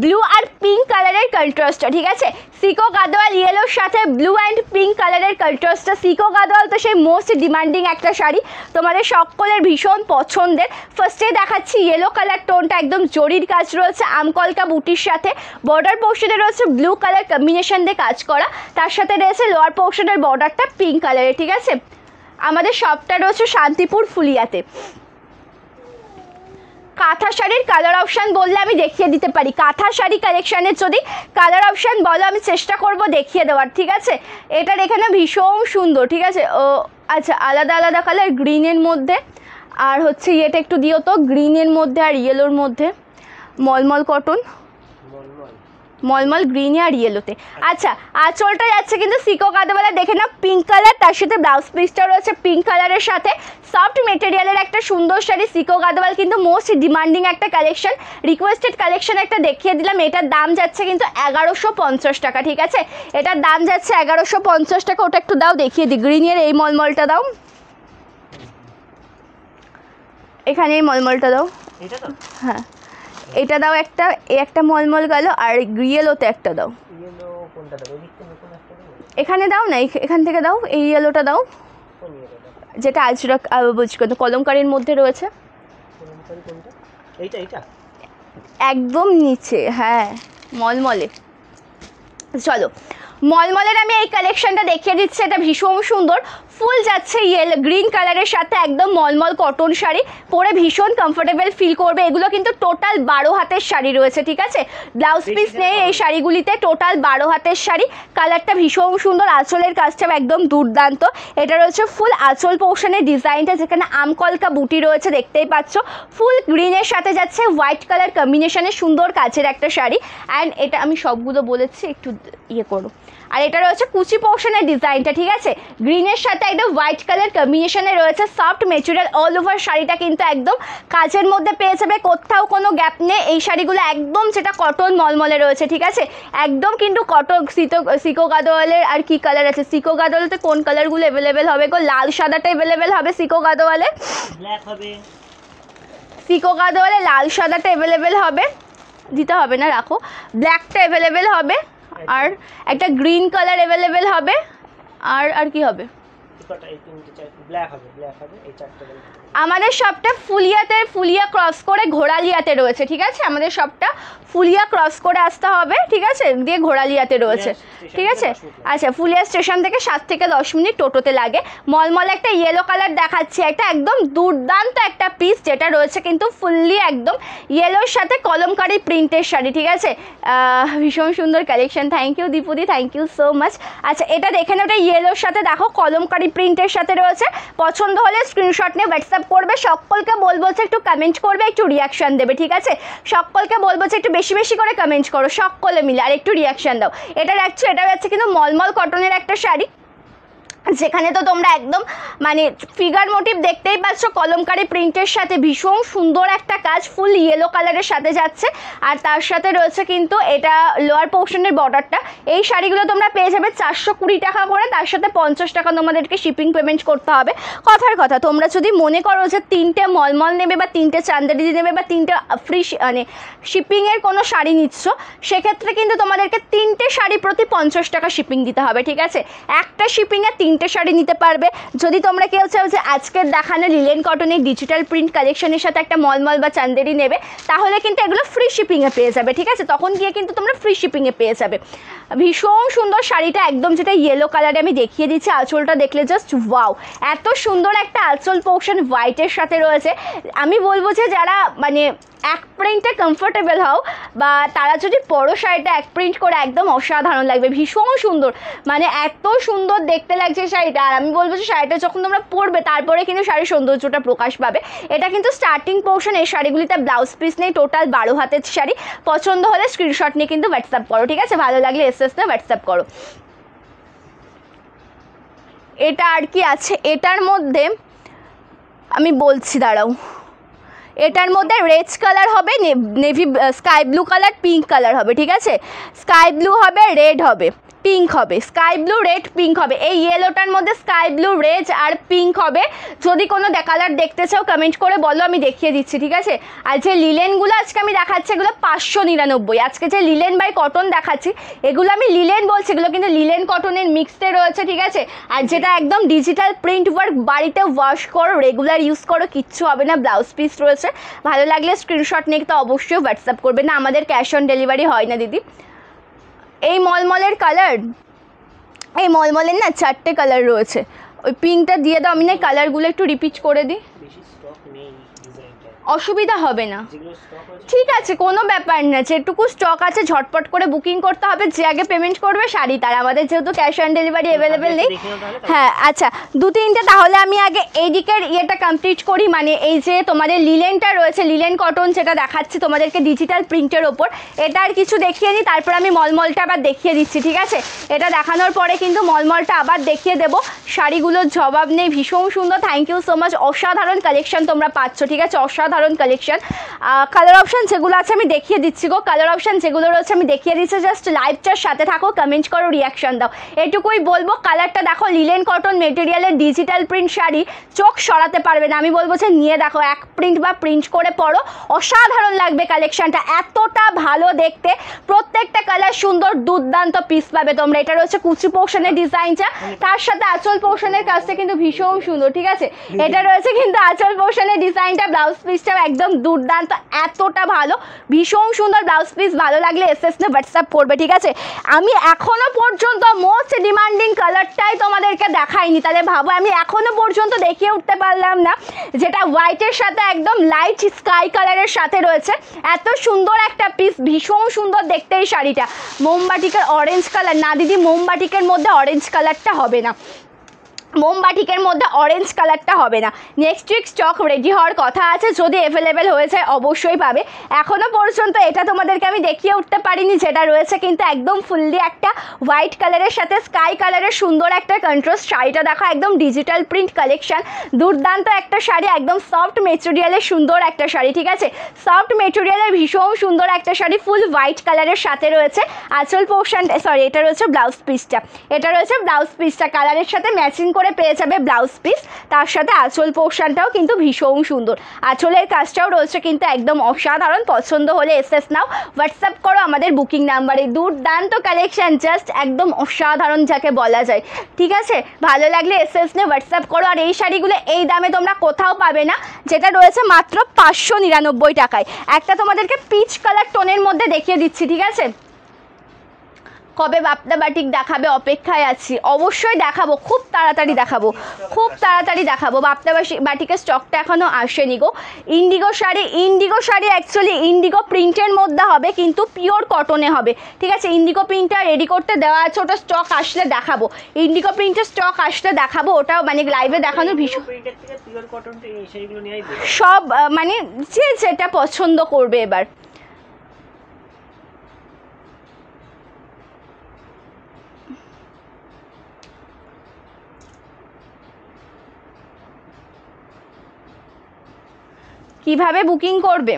ব্লু আর পিঙ্ক কালারের কন্ট্রাস্টটা, ঠিক আছে। সিকো গাদোয়াল ইয়েলোর সাথে ব্লু অ্যান্ড পিঙ্ক কালারের কন্ট্রাস্টটা। সিকো গাদোয়াল তো সেই মোস্ট ডিমান্ডিং একটা শাড়ি, তোমাদের সকলের ভীষণ পছন্দের। ফার্স্টে দেখাচ্ছি ইয়েলো কালার টোনটা, একদম জরির কাজ রয়েছে আমকলকা বুটির সাথে, বর্ডার পোর্শনে রয়েছে ব্লু কালার কম্বিনেশন দিয়ে কাজ করা, তার সাথে রয়েছে লোয়ার পোর্শনের বর্ডারটা পিঙ্ক কালারের, ঠিক আছে। আমাদের শপটা রয়েছে শান্তিপুর ফুলিয়াতে। কাঁথা শাড়ির কালার অপশান বললে আমি দেখিয়ে দিতে পারি, কাঁথা শাড়ি কালেকশানের যদি কালার অপশান বলো আমি চেষ্টা করব দেখিয়ে দেওয়ার, ঠিক আছে। এটার এখানে ভীষণ সুন্দর, ঠিক আছে। ও আচ্ছা আলাদা আলাদা কালার, গ্রিনের মধ্যে আর হচ্ছে ইয়েটা একটু দিও তো, গ্রিনের মধ্যে আর ইয়েলোর মধ্যে, মলমল কটন, মলমল গ্রিনে আর ইয়েলোতে। আচ্ছা আঁচলটা যাচ্ছে কিন্তু সিকো গাদোয়ালা, দেখে না পিঙ্ক কালার, তার সাথে ব্লাউজ পিসটা রয়েছে পিঙ্ক কালারের সাথে, সফট মেটেরিয়ালের একটা সুন্দর শাড়ি। সিকো গাদোয়াল কিন্তু মোস্ট ডিমান্ডিং একটা কালেকশন, রিকোয়েস্টেড কালেকশন একটা দেখিয়ে দিলাম। এটার দাম যাচ্ছে কিন্তু 1150 টাকা, ঠিক আছে। এটার দাম যাচ্ছে 1150 টাকা। ওটা একটু দাও দেখিয়ে দিই, গ্রিনের এই মলমলটা দাও, এখানে এই মলমলটা দাও, হ্যাঁ এটা দাও একটা, একটা মলমল গেল, আর ইয়েলোতে একটা দাও, এখানে দাও না, এখান থেকে দাও, এই ইয়েলোটা দাও, যেটা আজরক বুঝকো তো কলমকারির মধ্যে রয়েছে, একদম নিচে, হ্যাঁ মলমলে। চলো মলমলের আমি এই কালেকশনটা দেখিয়ে দিচ্ছি, এটা ভীষণ সুন্দর, ফুল যাচ্ছে ইয়েলো গ্রিন কালারের সাথে, একদম মলমল কটন শাড়ি, পরে ভীষণ কমফোর্টেবল ফিল করবে। এগুলো কিন্তু টোটাল 12 হাতের শাড়ি রয়েছে, ঠিক আছে। ব্লাউজ পিস নেই এই শাড়িগুলিতে, টোটাল 12 হাতের শাড়ি। কালারটা ভীষণ সুন্দর, আঁচলের কাজটা একদম দুর্দান্ত। এটা রয়েছে ফুল আঁচল পোর্শনের ডিজাইনটা, যেখানে আমকলকা বুটি রয়েছে দেখতেই পাচ্ছ, ফুল গ্রিনের সাথে যাচ্ছে হোয়াইট কালার কম্বিনেশনের সুন্দর কাচের একটা শাড়ি। অ্যান্ড এটা আমি সবগুলো বলেছি, একটু ইয়ে করো। আর এটা রয়েছে কুচি পোর্শনের ডিজাইনটা, ঠিক আছে। গ্রিনের সাথে একদম হোয়াইট কালার কম্বিনেশনে রয়েছে, সফট মেটেরিয়াল অল ওভার শাড়িটা কিন্তু একদম কাজের মধ্যে পেয়ে যাবে, কোথাও কোনো গ্যাপ নেই। এই শাড়িগুলো একদম যেটা কটন মলমলে রয়েছে, ঠিক আছে, একদম কিন্তু কটন। সিকো গাদোয়ালের আর কি কালার আছে, সিকো গাদোয়ালেতে কোন কালারগুলো অ্যাভেলেবেল হবে গো? লাল সাদাটা অ্যাভেলেবেল হবে সিকো গাদোয়ালে, ব্ল্যাক হবে, সিকো গাদোয়ালে লাল সাদাটা অ্যাভেলেবেল হবে, দিতে হবে না রাখো, ব্ল্যাকটা অ্যাভেলেবেল হবে, আর একটা গ্রিন কালার অ্যাভেলেবেল হবে, আর কি হবে? ব্ল্যাক হবে, এই চারটে। আমাদের শপটা ফুলিয়া ক্রস করে ঘোড়ালিয়াতে রয়েছে, ঠিক আছে। আমাদের শপটা ফুলিয়া ক্রস করে আসতে হবে, ঠিক আছে, দিয়ে ঘোড়ালিয়াতে রয়েছে, ঠিক আছে। আচ্ছা, ফুলিয়া স্টেশন থেকে 7 থেকে 10 মিনিট টোটোতে লাগে। মলমলে একটা ইয়েলো কালার দেখাচ্ছি, একটা একদম দুর্দান্ত একটা পিস, যেটা রয়েছে কিন্তু ফুললি একদম ইয়েলোর সাথে কলমকারি প্রিন্টের শাড়ি, ঠিক আছে। ভীষণ সুন্দর কালেকশন, থ্যাংক ইউ দীপুদি, থ্যাংক ইউ সো মাচ। আচ্ছা, এটা দেখে নেব, এটা ইয়েলোর সাথে দেখো কলমকারি প্রিন্টের সাথে রয়েছে। পছন্দ হলে স্ক্রিনশট নিয়ে হোয়াটসঅ্যাপ করবে। সকলকে বলবো যে একটু কমেন্ট করবে, একটু রিয়াকশান দেবে, ঠিক আছে। সকলকে বলবো যে একটু বেশি বেশি করে কমেন্ট করো সকলে মিলে, আর একটু রিয়াকশান দাও। এটা হচ্ছে কিন্তু মলমল কটনের একটা শাড়ি, যেখানে তো তোমরা একদম মানে ফিগার মোটিভ দেখতেই পাচ্ছ, কলমকারি প্রিন্টের সাথে ভীষণ সুন্দর একটা কাজ, ফুল ইয়েলো কালারের সাথে যাচ্ছে। আর তার সাথে রয়েছে কিন্তু এটা লোয়ার পোর্শনের বর্ডারটা। এই শাড়িগুলো তোমরা পেয়ে যাবে 420 টাকা করে, তার সাথে 50 টাকা তোমাদেরকে শিপিং পেমেন্ট করতে হবে। কথার কথা, তোমরা যদি মনে করো যে 3টে মলমল নেবে বা 3টে চান্দেরি নেবে বা 3টে ফ্রি মানে শিপিংয়ের কোনো শাড়ি নিচ্ছ, সেক্ষেত্রে কিন্তু তোমাদেরকে 3টে শাড়ি প্রতি 50 টাকা শিপিং দিতে হবে, ঠিক আছে। একটা শিপিংয়ে 3টে শাড়ি নিতে পারবে। যদি তোমরা কেউ চাও যে আজকের দেখানো লিলেন কটনের ডিজিটাল প্রিন্ট কালেকশনের সাথে একটা মলমল বা চান্দেরি নেবে, তাহলে কিন্তু এগুলো ফ্রি শিপিংয়ে পেয়ে যাবে, ঠিক আছে। তখন গিয়ে কিন্তু তোমরা ফ্রি শিপিংয়ে পেয়ে যাবে। ভীষণ সুন্দর শাড়িটা, একদম যেটা ইয়েলো কালারে আমি দেখিয়ে দিচ্ছি। আঁচলটা দেখলে জাস্ট ওয়াও, এত সুন্দর একটা আঁচল পোর্শন হোয়াইটের সাথে রয়েছে। আমি বলবো যে যারা মানে এক প্রিন্টে কমফোর্টেবল হও, বা তারা যদি পরো শাড়িটা এক প্রিন্ট করে, একদম অসাধারণ লাগবে, ভীষণ সুন্দর, মানে এত সুন্দর দেখতে লাগছে শাড়িটা। আর আমি বলবো যে শাড়িটা যখন তোমরা পরবে, তারপরে কিন্তু শাড়ির সৌন্দর্যটা প্রকাশ পাবে। এটা কিন্তু স্টার্টিং পোর্শন, এই শাড়িগুলিতে ব্লাউজ পিস নেই, টোটাল 12 হাতের শাড়ি। পছন্দ হলে স্ক্রিনশট নিয়ে কিন্তু হোয়াটসঅ্যাপ করো, ঠিক আছে। ভালো লাগলে এসএস নিয়ে হোয়াটসঅ্যাপ করো। এটা আর কি আছে এটার মধ্যে আমি বলছি, দাঁড়াও। এটার মধ্যে রেড কালার হবে, navy sky blue colour, pink colour হবে, ঠিক আছে। স্কাই ব্লু হবে, রেড হবে, পিঙ্ক হবে, স্কাই ব্লু রেড পিঙ্ক হবে। এই ইয়েলোটার মধ্যে স্কাই ব্লু রেড আর পিঙ্ক হবে। যদি কোনো কালার দেখতে চাও কমেন্ট করে বলো, আমি দেখিয়ে দিচ্ছি, ঠিক আছে। আর যে লিলেনগুলো আজকে আমি দেখাচ্ছি, এগুলো 599। আজকে যে লিলেন বাই কটন দেখাচ্ছি, এগুলো আমি লিলেন বলছি, এগুলো কিন্তু লিলেন কটনের মিক্সডে রয়েছে, ঠিক আছে। আর যেটা একদম ডিজিটাল প্রিন্ট ওয়ার্ক, বাড়িতে ওয়াশ করো, রেগুলার ইউজ করো, কিচ্ছু হবে না। ব্লাউজ পিস রয়েছে, ভালো লাগলে স্ক্রিনশট নিয়ে তো অবশ্যই হোয়াটসঅ্যাপ করবে না, আমাদের ক্যাশ অন ডেলিভারি হয় না দিদি। এই মলমলের কালার, এই মলমলের না 4টে কালার রয়েছে, ওই পিঙ্কটা দিয়ে দাও, আমি না কালারগুলো একটু রিপিট করে দিই, অসুবিধা হবে না, ঠিক আছে, কোনো ব্যাপার না। যেটুকু স্টক আছে ঝটপট করে বুকিং করতে হবে, যে আগে পেমেন্ট করবে শাড়ি তার। আমাদের যেহেতু ক্যাশ অন ডেলিভারি অ্যাভেলেবেল নেই। হ্যাঁ, আচ্ছা, 2-3টে তাহলে আমি আগে এই দিকের ইয়েটা কমপ্লিট করি, মানে এই যে তোমাদের লিলেনটা রয়েছে, লিলেন কটন যেটা দেখাচ্ছি তোমাদেরকে ডিজিটাল প্রিন্টের ওপর, এটা আর কিছু দেখিয়ে নিই, তারপর আমি মলমলটা আবার দেখিয়ে দিচ্ছি, ঠিক আছে। এটা দেখানোর পরে কিন্তু মলমলটা আবার দেখিয়ে দেবো। শাড়িগুলোর জবাব নেই, ভীষণ সুন্দর, থ্যাংক ইউ সো মাচ। অসাধারণ কালেকশন তোমরা পাচ্ছ, ঠিক আছে, অসাধারণ কালেকশন। কালার অপশান যেগুলো আছে আমি দেখিয়ে দিচ্ছি গো, কালার অপশান যেগুলো রয়েছে আমি দেখিয়ে দিচ্ছি। জাস্ট লাইভটার সাথে থাকো, কমেন্ট করো, রিয়াকশান দাও, এটুকুই বলবো। কালারটা দেখো, লিলেন কটন মেটেরিয়ালের ডিজিটাল প্রিন্ট শাড়ি, চোখ সরাতে পারবে না। আমি বলবো যে নিয়ে দেখো, এক প্রিন্ট বা প্রিন্ট করে পরো, অসাধারণ লাগবে কালেকশনটা, এতটা ভালো দেখতে। প্রত্যেকটা কালার সুন্দর, দুর্দান্ত পিস পাবে তোমরা। এটা রয়েছে কুচি পোর্শনের ডিজাইনটা, তার সাথে আঁচল পোর্শনের কাজটা কিন্তু ভীষণ সুন্দর, ঠিক আছে। এটা রয়েছে কিন্তু আঁচল পোর্শনের ডিজাইনটা, ব্লাউজ পিসটাও একদম দুর্দান্ত, এতটা ভালো, ভীষণ সুন্দর ব্লাউজ পিস। ভালো লাগলে এসএস নে হোয়াটসঅ্যাপ করবে, ঠিক আছে। আমি এখনো পর্যন্ত মোস্ট ডিমান্ডিং কালারটাই তোমাদেরকে দেখাইনি, তাহলে ভাবো আমি এখনো পর্যন্ত দেখিয়ে উঠতে পারলাম না, যেটা হোয়াইটের সাথে একদম লাইট স্কাই কালারের সাথে রয়েছে। এত সুন্দর একটা পিস, ভীষণ সুন্দর দেখতে এই শাড়িটা। মোমবাটিকের অরেঞ্জ কালার না দিদি, মোমবাটিকের মধ্যে অরেঞ্জ কালারটা হবে না, মোমবাটিকের মধ্যে অরেঞ্জ কালারটা হবে না। নেক্সট উইক স্টক রেডি হওয়ার কথা আছে, যদি অ্যাভেলেবেল হয়ে যায় অবশ্যই পাবে। এখনও পর্যন্ত এটা তোমাদেরকে আমি দেখিয়ে উঠতে পারিনি যেটা রয়েছে, কিন্তু একদম ফুললি একটা হোয়াইট কালারের সাথে স্কাই কালারের সুন্দর একটা কন্ট্রাস্ট শাড়িটা দেখো, একদম ডিজিটাল প্রিন্ট কালেকশন, দুর্দান্ত একটা শাড়ি, একদম সফট মেটেরিয়ালের সুন্দর একটা শাড়ি, ঠিক আছে, সফট মেটেরিয়ালের ভীষণ সুন্দর একটা শাড়ি, ফুল হোয়াইট কালারের সাথে রয়েছে আঁচল পোর্শন, সরি এটা রয়েছে ব্লাউজ পিসটা, এটা রয়েছে ব্লাউজ পিসটা, কালারের সাথে ম্যাচিং করে পেয়ে যাবে ব্লাউজ পিস, তার সাথে আঁচল পোর্শনটাও কিন্তু ভীষণ সুন্দর, আঁচলের কাজটাও রয়েছে কিন্তু একদম অসাধারণ। পছন্দ হলে এসএস নাও, হোয়াটসঅ্যাপ করো আমাদের বুকিং নাম্বারে। দুর্দান্ত কালেকশন, জাস্ট একদম অসাধারণ যাকে বলা যায়, ঠিক আছে, ভালো লাগলে এসএস নিয়ে হোয়াটসঅ্যাপ করো। আর এই শাড়িগুলো এই দামে তোমরা কোথাও পাবে না, যেটা রয়েছে মাত্র 599 টাকায়। একটা তোমাদেরকে পিচ কালার টোনের মধ্যে দেখিয়ে দিচ্ছি, ঠিক আছে, কবে বাপ্তা বাটিক দেখাবে অপেক্ষায় আছি, অবশ্যই দেখাবো, খুব তাড়াতাড়ি দেখাবো, খুব তাড়াতাড়ি দেখাবো। বাপ্তা বাটিকের স্টকটা এখনও আসেনি গো। ইন্ডিগো শাড়ি অ্যাকচুয়ালি ইন্ডিগো প্রিন্টের মধ্যে হবে, কিন্তু পিওর কটনে হবে, ঠিক আছে, ইন্ডিগো প্রিন্টটা রেডি করতে দেওয়া আছে, ওটা স্টক আসলে দেখাবো, ইন্ডিগো প্রিন্টের স্টক আসলে দেখাবো, ওটাও মানে লাইভে দেখানোর ভীষণ সব মানে যে যেটা পছন্দ করবে। এবার কিভাবে বুকিং করবে?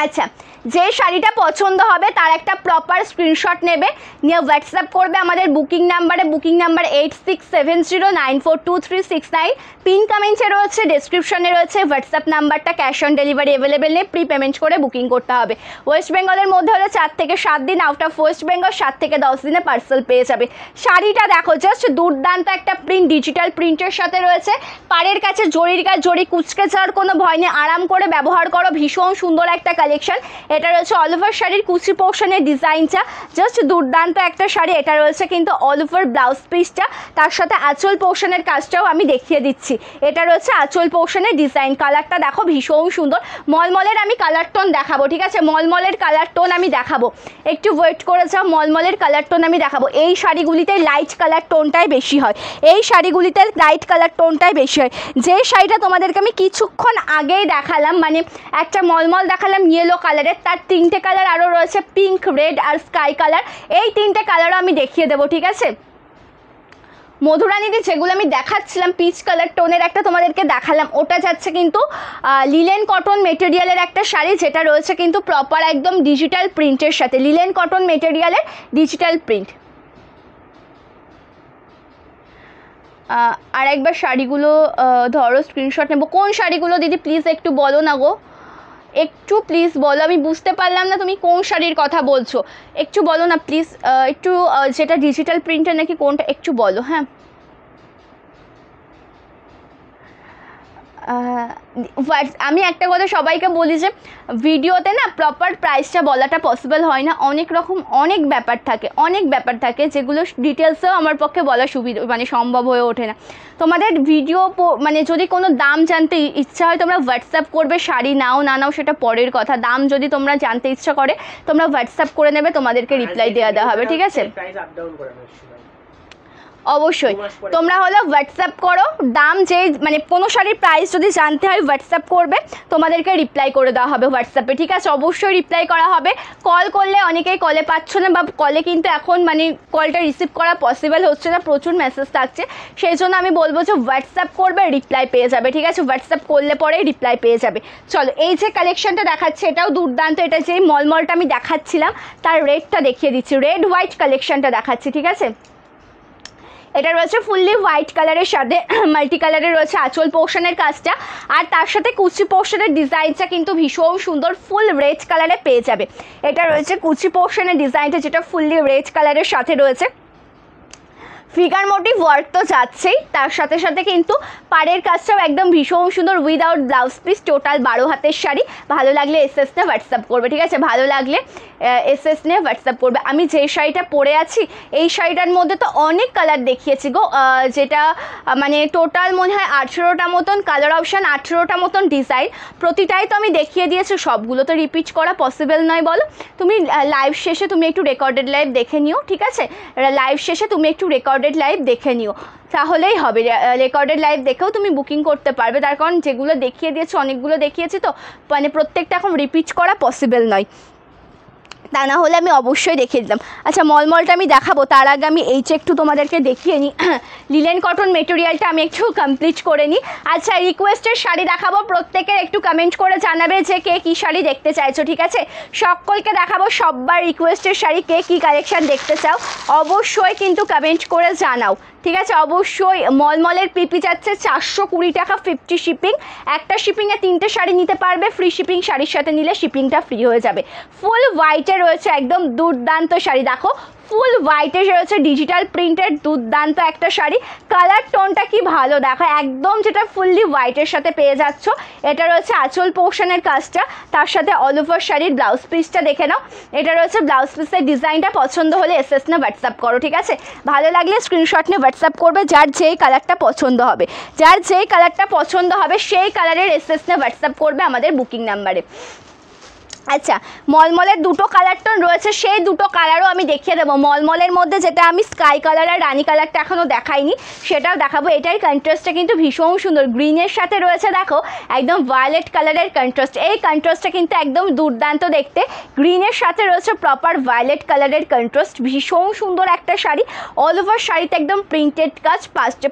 আচ্ছা, যে শাড়িটা পছন্দ হবে তার একটা প্রপার স্ক্রিনশট নেবে, নিয়ে হোয়াটসঅ্যাপ করবে আমাদের বুকিং নাম্বারে, বুকিং নাম্বার 8670942369, পিন কমেন্টে রয়েছে, ডেসক্রিপশনে রয়েছে হোয়াটসঅ্যাপ নাম্বারটা। ক্যাশ অন ডেলিভারি অ্যাভেলেবেল নেই, প্রি পেমেন্ট করে বুকিং করতে হবে। ওয়েস্ট বেঙ্গলের মধ্যে হলে 4 থেকে 7 দিন, আউট অফ ওয়েস্ট বেঙ্গল 7 থেকে 10 দিনে পার্সেল পেয়ে যাবে। শাড়িটা দেখো, জাস্ট দুর্দান্ত একটা প্রিন্ট, ডিজিটাল প্রিন্টের সাথে রয়েছে, পাড়ের কাছে জরির কাজ, জরি কুচকে যাওয়ার কোনো ভয় নেই, আরাম করে ব্যবহার করো, ভীষণ সুন্দর একটা কালেকশন। এটা রয়েছে অল ওভার শাড়ির কুচি পোর্শনের ডিজাইনটা, জাস্ট দুর্দান্ত একটা শাড়ি। এটা রয়েছে কিন্তু অল ওভার ব্লাউজ পিসটা, তার সাথে আঁচল পোর্শনের কাজটাও আমি দেখিয়ে দিচ্ছি। এটা রয়েছে আঁচল পোর্শনের ডিজাইন, কালারটা দেখো ভীষণ সুন্দর। মলমলের আমি কালার টোন দেখাবো, ঠিক আছে, মলমলের কালার টোন আমি দেখাবো, একটু ওয়েট করে যাও, মলমলের কালার টোন আমি দেখাবো। এই শাড়িগুলিতে লাইট কালার টোনটাই বেশি হয়, এই শাড়িগুলিতে লাইট কালার টোনটাই বেশি হয়। যে শাড়িটা তোমাদেরকে আমি কিছুক্ষণ আগেই দেখালাম, মানে একটা মলমল দেখালাম ইয়েলো কালারের, তার 3টে কালার আরও রয়েছে, পিঙ্ক, রেড আর স্কাই কালার, এই 3টে কালারও আমি দেখিয়ে দেবো, ঠিক আছে। মধুরানীতে যেগুলো আমি দেখাচ্ছিলাম পিচ কালার টোনের একটা তোমাদেরকে দেখালাম, ওটা যাচ্ছে কিন্তু লিলেন কটন মেটেরিয়ালের একটা শাড়ি, যেটা রয়েছে কিন্তু প্রপার একদম ডিজিটাল প্রিন্টের সাথে, লিলেন কটন মেটেরিয়ালের ডিজিটাল প্রিন্ট। আর একবার শাড়িগুলো ধরো স্ক্রিনশট নেবো। কোন শাড়িগুলো দিদি প্লিজ একটু বলো না গো, একটু প্লিজ বলো, আমি বুঝতে পারলাম না তুমি কোন শাড়ির কথা বলছো, একটু বলো না প্লিজ, একটু যেটা ডিজিটাল প্রিন্টের নাকি কোনটা একটু বলো। হ্যাঁ, আমি একটা কথা সবাইকে বলি যে ভিডিওতে না প্রপার প্রাইসটা বলাটা পসিবল হয় না, অনেক ব্যাপার থাকে যেগুলো ডিটেলসেও আমার পক্ষে বলা মানে সম্ভব হয়ে ওঠে না। তোমাদের ভিডিও মানে যদি কোনো দাম জানতে ইচ্ছা হয় তোমরা হোয়াটসঅ্যাপ করবে, শাড়ি নাও না নাও সেটা পরের কথা, দাম যদি তোমরা জানতে ইচ্ছা করে তোমরা হোয়াটসঅ্যাপ করে নেবে, তোমাদেরকে রিপ্লাই দেওয়া হবে, ঠিক আছে। অবশ্যই তোমরা হলো হোয়াটসঅ্যাপ করো, দাম যে মানে কোনো শাড়ির প্রাইস যদি জানতে হয় হোয়াটসঅ্যাপ করবে, তোমাদেরকে রিপ্লাই করে দেওয়া হবে হোয়াটসঅ্যাপে, ঠিক আছে, অবশ্যই রিপ্লাই করা হবে। কল করলে অনেকেই কলে পাচ্ছ না, বা কলে কিন্তু এখন মানে কলটা রিসিভ করা পসিবল হচ্ছে না, প্রচুর মেসেজ থাকছে, সেই জন্য আমি বলবো যে হোয়াটসঅ্যাপ করবে, রিপ্লাই পেয়ে যাবে, ঠিক আছে, হোয়াটসঅ্যাপ করলে পরেই রিপ্লাই পেয়ে যাবে। চলো, এই যে কালেকশনটা দেখাচ্ছে এটাও দুর্দান্ত, এটা যেই মলমলটা আমি দেখাচ্ছিলাম তার রেডটা দেখিয়ে দিচ্ছি, রেড হোয়াইট কালেকশনটা দেখাচ্ছি, ঠিক আছে। এটা রয়েছে ফুললি হোয়াইট কালারের সাথে মাল্টি কালারের রয়েছে আঁচল পোর্শনের কাজটা, আর তার সাথে কুচি পোর্শনের ডিজাইনটা কিন্তু ভীষণ সুন্দর ফুল রেড কালারে পেয়ে যাবে। এটা রয়েছে কুচি পোর্শনের ডিজাইনটা, যেটা ফুললি রেড কালারের সাথে রয়েছে। ফিগার মোটিভ ওয়ার্ক তো যাচ্ছেই, তার সাথে সাথে কিন্তু পাড়ের কাজটাও একদম ভীষণ সুন্দর, উইদাউট ব্লাউজ পিস, টোটাল 12 হাতের শাড়ি। ভালো লাগলে এসএস নিয়ে হোয়াটসঅ্যাপ করবে, ঠিক আছে, ভালো লাগলে এসএস নিয়ে হোয়াটসঅ্যাপ করবে। আমি যে শাড়িটা পরে আছি এই শাড়িটার মধ্যে তো অনেক কালার দেখিয়েছি গো, যেটা মানে টোটাল মনে হয় 18টা মতন কালার অপশান, 18টা মতন ডিজাইন, প্রতিটাই তো আমি দেখিয়ে দিয়েছি, সবগুলো তো রিপিট করা পসিবল নয় বলো। তুমি লাইভ শেষে তুমি একটু রেকর্ডেড লাইভ দেখে নিও, ঠিক আছে, লাইভ শেষে তুমি একটু রেকর্ডেড রেকর্ডেড লাইভ দেখে নিও, তাহলেই হবে। রেকর্ডেড লাইভ দেখেও তুমি বুকিং করতে পারবে, তার কারণ যেগুলো দেখিয়ে দিয়েছি অনেকগুলো দেখিয়েছি তো, মানে প্রত্যেকটা এখন রিপিট করা পসিবল নয়, তা না হলে আমি অবশ্যই দেখিয়ে দিতাম। আচ্ছা মলমলটা আমি দেখাবো, তার আগে আমি এইটা একটু তোমাদেরকে দেখিয়ে নিই। লিলেন কটন মেটেরিয়ালটা আমি একটু কমপ্লিট করে নিই। আচ্ছা রিকোয়েস্টের শাড়ি দেখাবো, প্রত্যেকের একটু কমেন্ট করে জানাবে যে কে কী শাড়ি দেখতে চাইছো, ঠিক আছে? সকলকে দেখাবো সবার রিকোয়েস্টের শাড়ি, কে কী কালেকশান দেখতে চাও অবশ্যই কিন্তু কমেন্ট করে জানাও, ঠিক আছে? অবশ্যই মলমলের পিপি যাচ্ছে 420 টাকা 50 শিপিং, একটা শিপিংয়ে 3টে শাড়ি নিতে পারবে, ফ্রি শিপিং শাড়ির সাথে নিলে শিপিংটা ফ্রি হয়ে যাবে। ফুল হোয়াইটে রয়েছে একদম দুর্দান্ত শাড়ি, দেখো ফুল হোয়াইটে রয়েছে ডিজিটাল প্রিন্টের দুর্দান্ত একটা শাড়ি, কালার টোনটা কি ভালো দেখো, একদম যেটা ফুললি হোয়াইটের সাথে পেয়ে যাচ্ছ। এটা রয়েছে আঁচল পোর্শনের কাজটা, তার সাথে অল ওভার শাড়ির ব্লাউজ পিসটা দেখে নাও, এটা রয়েছে ব্লাউজ পিসের ডিজাইনটা। পছন্দ হলে এসএস না হোয়াটসঅ্যাপ করো, ঠিক আছে? ভালো লাগলে স্ক্রিনশট নিয়ে হোয়াটসঅ্যাপ করবে, যার যেই কালারটা পছন্দ হবে, যার যেই কালারটা পছন্দ হবে সেই কালারের এসএস না হোয়াটসঅ্যাপ করবে আমাদের বুকিং নাম্বারে। আচ্ছা মলমলের দুটো কালার টোন রয়েছে, সেই দুটো কালারও আমি দেখিয়ে দেবো। মলমলের মধ্যে যেটা আমি স্কাই কালার আর রানি কালারটা এখনও দেখাইনি, সেটাও দেখাবো। এটার কন্ট্রাস্টটা কিন্তু ভীষণ সুন্দর, গ্রিনের সাথে রয়েছে দেখো একদম ভায়োলেট কালারের কন্ট্রাস্ট, এই কন্ট্রাস্টটা কিন্তু একদম দুর্দান্ত দেখতে, গ্রিনের সাথে রয়েছে প্রপার ভায়োলেট কালারের কন্ট্রাস্ট, ভীষণ সুন্দর একটা শাড়ি। অল ওভার শাড়িতে একদম প্রিন্টেড কাজ,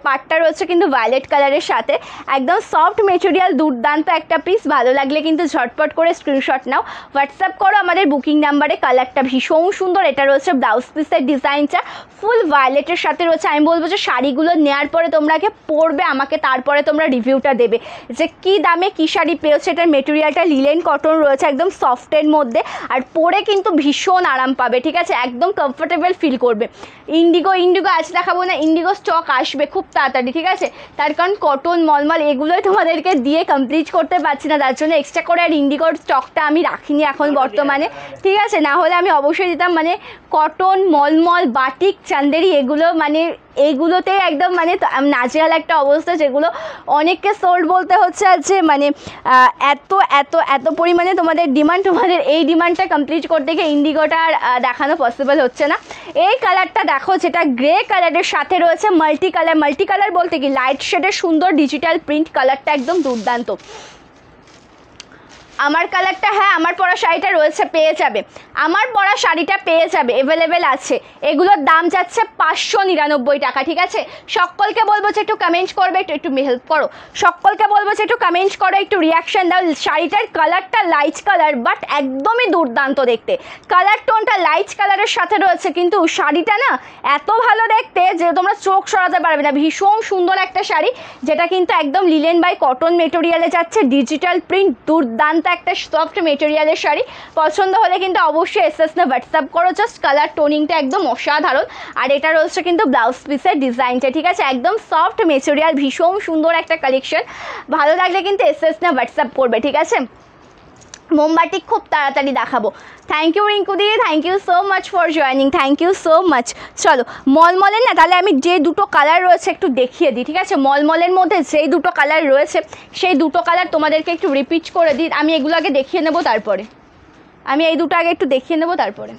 পার্টটা রয়েছে কিন্তু ভায়োলেট কালারের সাথে, একদম সফট মেটেরিয়াল, দুর্দান্ত একটা পিস। ভালো লাগলে কিন্তু ঝটপট করে স্ক্রিনশট নাও, হোয়াটসঅ্যাপ করো আমাদের বুকিং নাম্বারে। কালারটা ভীষণ সুন্দর, এটা রয়েছে ব্লাউজ পিসের ডিজাইনটা ফুল ভায়োলেটের সাথে রয়েছে। আমি বলবো যে শাড়িগুলো নেওয়ার পরে তোমরা পরবে, আমাকে তারপরে তোমরা রিভিউটা দেবে যে কী দামে কী শাড়ি পেয়েছে। এটার মেটেরিয়ালটা লিলেন কটন রয়েছে একদম সফটের মধ্যে, আর পরে কিন্তু ভীষণ আরাম পাবে, ঠিক আছে? একদম কমফোর্টেবল ফিল করবে। ইন্ডিগো আজ দেখাবো না, ইন্ডিগো স্টক আসবে খুব তাড়াতাড়ি, ঠিক আছে? তার কারণ কটন মলমল এগুলোই তোমাদেরকে দিয়ে কমপ্লিট করতে পারছি না, তার জন্য এক্সট্রা করে আর ইন্ডিগোর স্টকটা আমি রাখিনি এখন বর্তমানে, ঠিক আছে? না হলে আমি অবশ্যই দিতাম। মানে কটন মলমল বাটিক চান্দেরি এগুলো মানে এইগুলোতে একদম মানে নাজেহাল একটা অবস্থা, যেগুলো অনেককে সোল্ড বলতে হচ্ছে। আর যে মানে এত এত এত পরিমাণে তোমাদের ডিমান্ড, তোমাদের এই ডিমান্ডটা কমপ্লিট করতে গিয়ে ইন্ডিগোটা আর দেখানো পসিবল হচ্ছে না। এই কালারটা দেখো, যেটা গ্রে কালারের সাথে রয়েছে মাল্টি কালার বলতে কি লাইট শেডের সুন্দর ডিজিটাল প্রিন্ট, কালারটা একদম দুর্দান্ত। আমার কালারটা, হ্যাঁ আমার পরা শাড়িটা রয়েছে, পেয়ে যাবে, আমার পরা শাড়িটা পেয়ে যাবে, অ্যাভেলেবেল আছে। এগুলোর দাম যাচ্ছে 599 টাকা, ঠিক আছে? সকলকে বলবো যে একটু কমেন্ট করবে, একটু হেল্প করো, সকলকে বলবো যে একটু কমেন্ট করো, একটু রিয়াকশান দাও। শাড়িটার কালারটা লাইট কালার, বাট একদমই দুর্দান্ত দেখতে, কালার টোনটা লাইট কালারের সাথে রয়েছে, কিন্তু শাড়িটা না এত ভালো দেখতে যে তোমরা চোখ সরাতে পারবে না। ভীষণ সুন্দর একটা শাড়ি, যেটা কিন্তু একদম লিলেন বাই কটন মেটেরিয়ালে যাচ্ছে, ডিজিটাল প্রিন্ট, দুর্দান্ত একটা সফট মেটেরিয়ালের শাড়ি। পছন্দ হলে কিন্তু অবশ্যই এসএস না হোয়াটসঅ্যাপ করো, জাস্ট কালার টোনিংটা একদম অসাধারণ। আর এটা রয়েছে কিন্তু ব্লাউজ পিসের ডিজাইনটা, ঠিক আছে? একদম সফট মেটেরিয়াল, ভীষণ সুন্দর একটা কালেকশন। ভালো লাগলে কিন্তু এসএস না হোয়াটসঅ্যাপ করবে, ঠিক আছে? মোমবাটি খুব তাড়াতাড়ি দেখাবো। থ্যাংক ইউ রিঙ্কুদি, thank you so much for joining, thank you so much. চলো মলমলের না তাহলে আমি যে দুটো কালার রয়েছে একটু দেখিয়ে দিই, ঠিক আছে? মলমলের মধ্যে যেই দুটো কালার রয়েছে সেই দুটো কালার তোমাদেরকে একটু রিপিট করে দিই। আমি এগুলো আগে দেখিয়ে নেবো, তারপরে আমি এই দুটো আগে একটু দেখিয়ে নেবো তারপরে,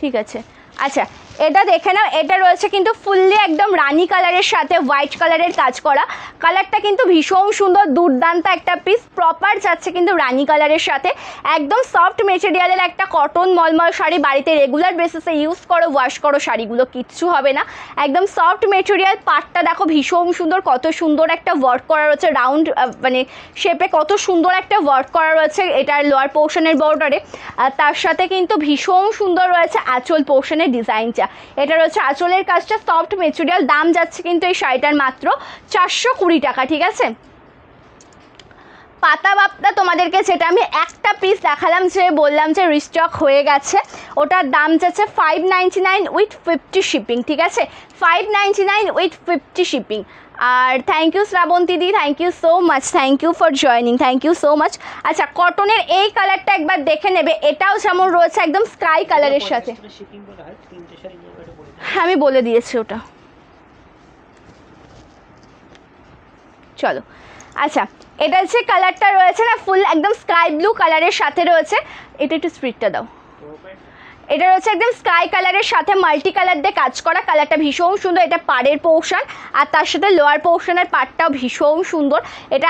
ঠিক আছে? আচ্ছা এটা দেখে নাও, এটা রয়েছে কিন্তু ফুললি একদম রানি কালারের সাথে হোয়াইট কালারের কাজ করা, কালারটা কিন্তু ভীষণ সুন্দর, দুর্দান্ত একটা পিস, প্রপার যাচ্ছে কিন্তু রানি কালারের সাথে। একদম সফট মেটেরিয়ালের একটা কটন মলমল শাড়ি, বাড়িতে রেগুলার বেসিসে ইউজ করো, ওয়াশ করো, শাড়িগুলো কিচ্ছু হবে না, একদম সফট মেটেরিয়াল। পাটটা দেখো ভীষণ সুন্দর, কত সুন্দর একটা ওয়ার্ক করা রয়েছে, রাউন্ড মানে শেপে কত সুন্দর একটা ওয়ার্ক করা রয়েছে এটার লোয়ার পোর্শনের বর্ডারে। আর তার সাথে কিন্তু ভীষণ সুন্দর রয়েছে আঁচল পোর্শনের ডিজাইনটা, এটা রয়েছে আঁচলের কাজটা সফট মেটেরিয়াল। দাম যাচ্ছে কিন্তু এই শাড়িটার মাত্র 420 টাকা, ঠিক আছে? পাতা বাপ্তা তোমাদেরকে যেটা আমি একটা পিস দেখালাম, যে বললাম যে রিস্টক হয়ে গেছে, ওটার দাম যাচ্ছে 599 উইথ 50 শিপিং, ঠিক আছে? 599 উইথ 50 শিপিং। আর thank you Shrabanti di, thank you so much, thank you for joining, thank you so much. আচ্ছা কটনের এই কালারটা একবার দেখে নেবে, এটাও যেমন রয়েছে একদম স্কাই কালারের সাথে, হ্যাঁ আমি বলে দিয়েছি ওটা। চলো আচ্ছা এটা যে কালারটা রয়েছে না ফুল একদম স্কাই ব্লু কালারের সাথে রয়েছে, এটা একটু স্প্রিটটা দাও। এটা রয়েছে একদম স্কাই কালারের সাথে মাল্টি কালার দিয়ে কাজ করা, কালারটা ভীষণ সুন্দর। এটা পাড়ের পোর্শন আর তার সাথে লোয়ার পোর্শনের পার্টটাও ভীষণ সুন্দর। এটা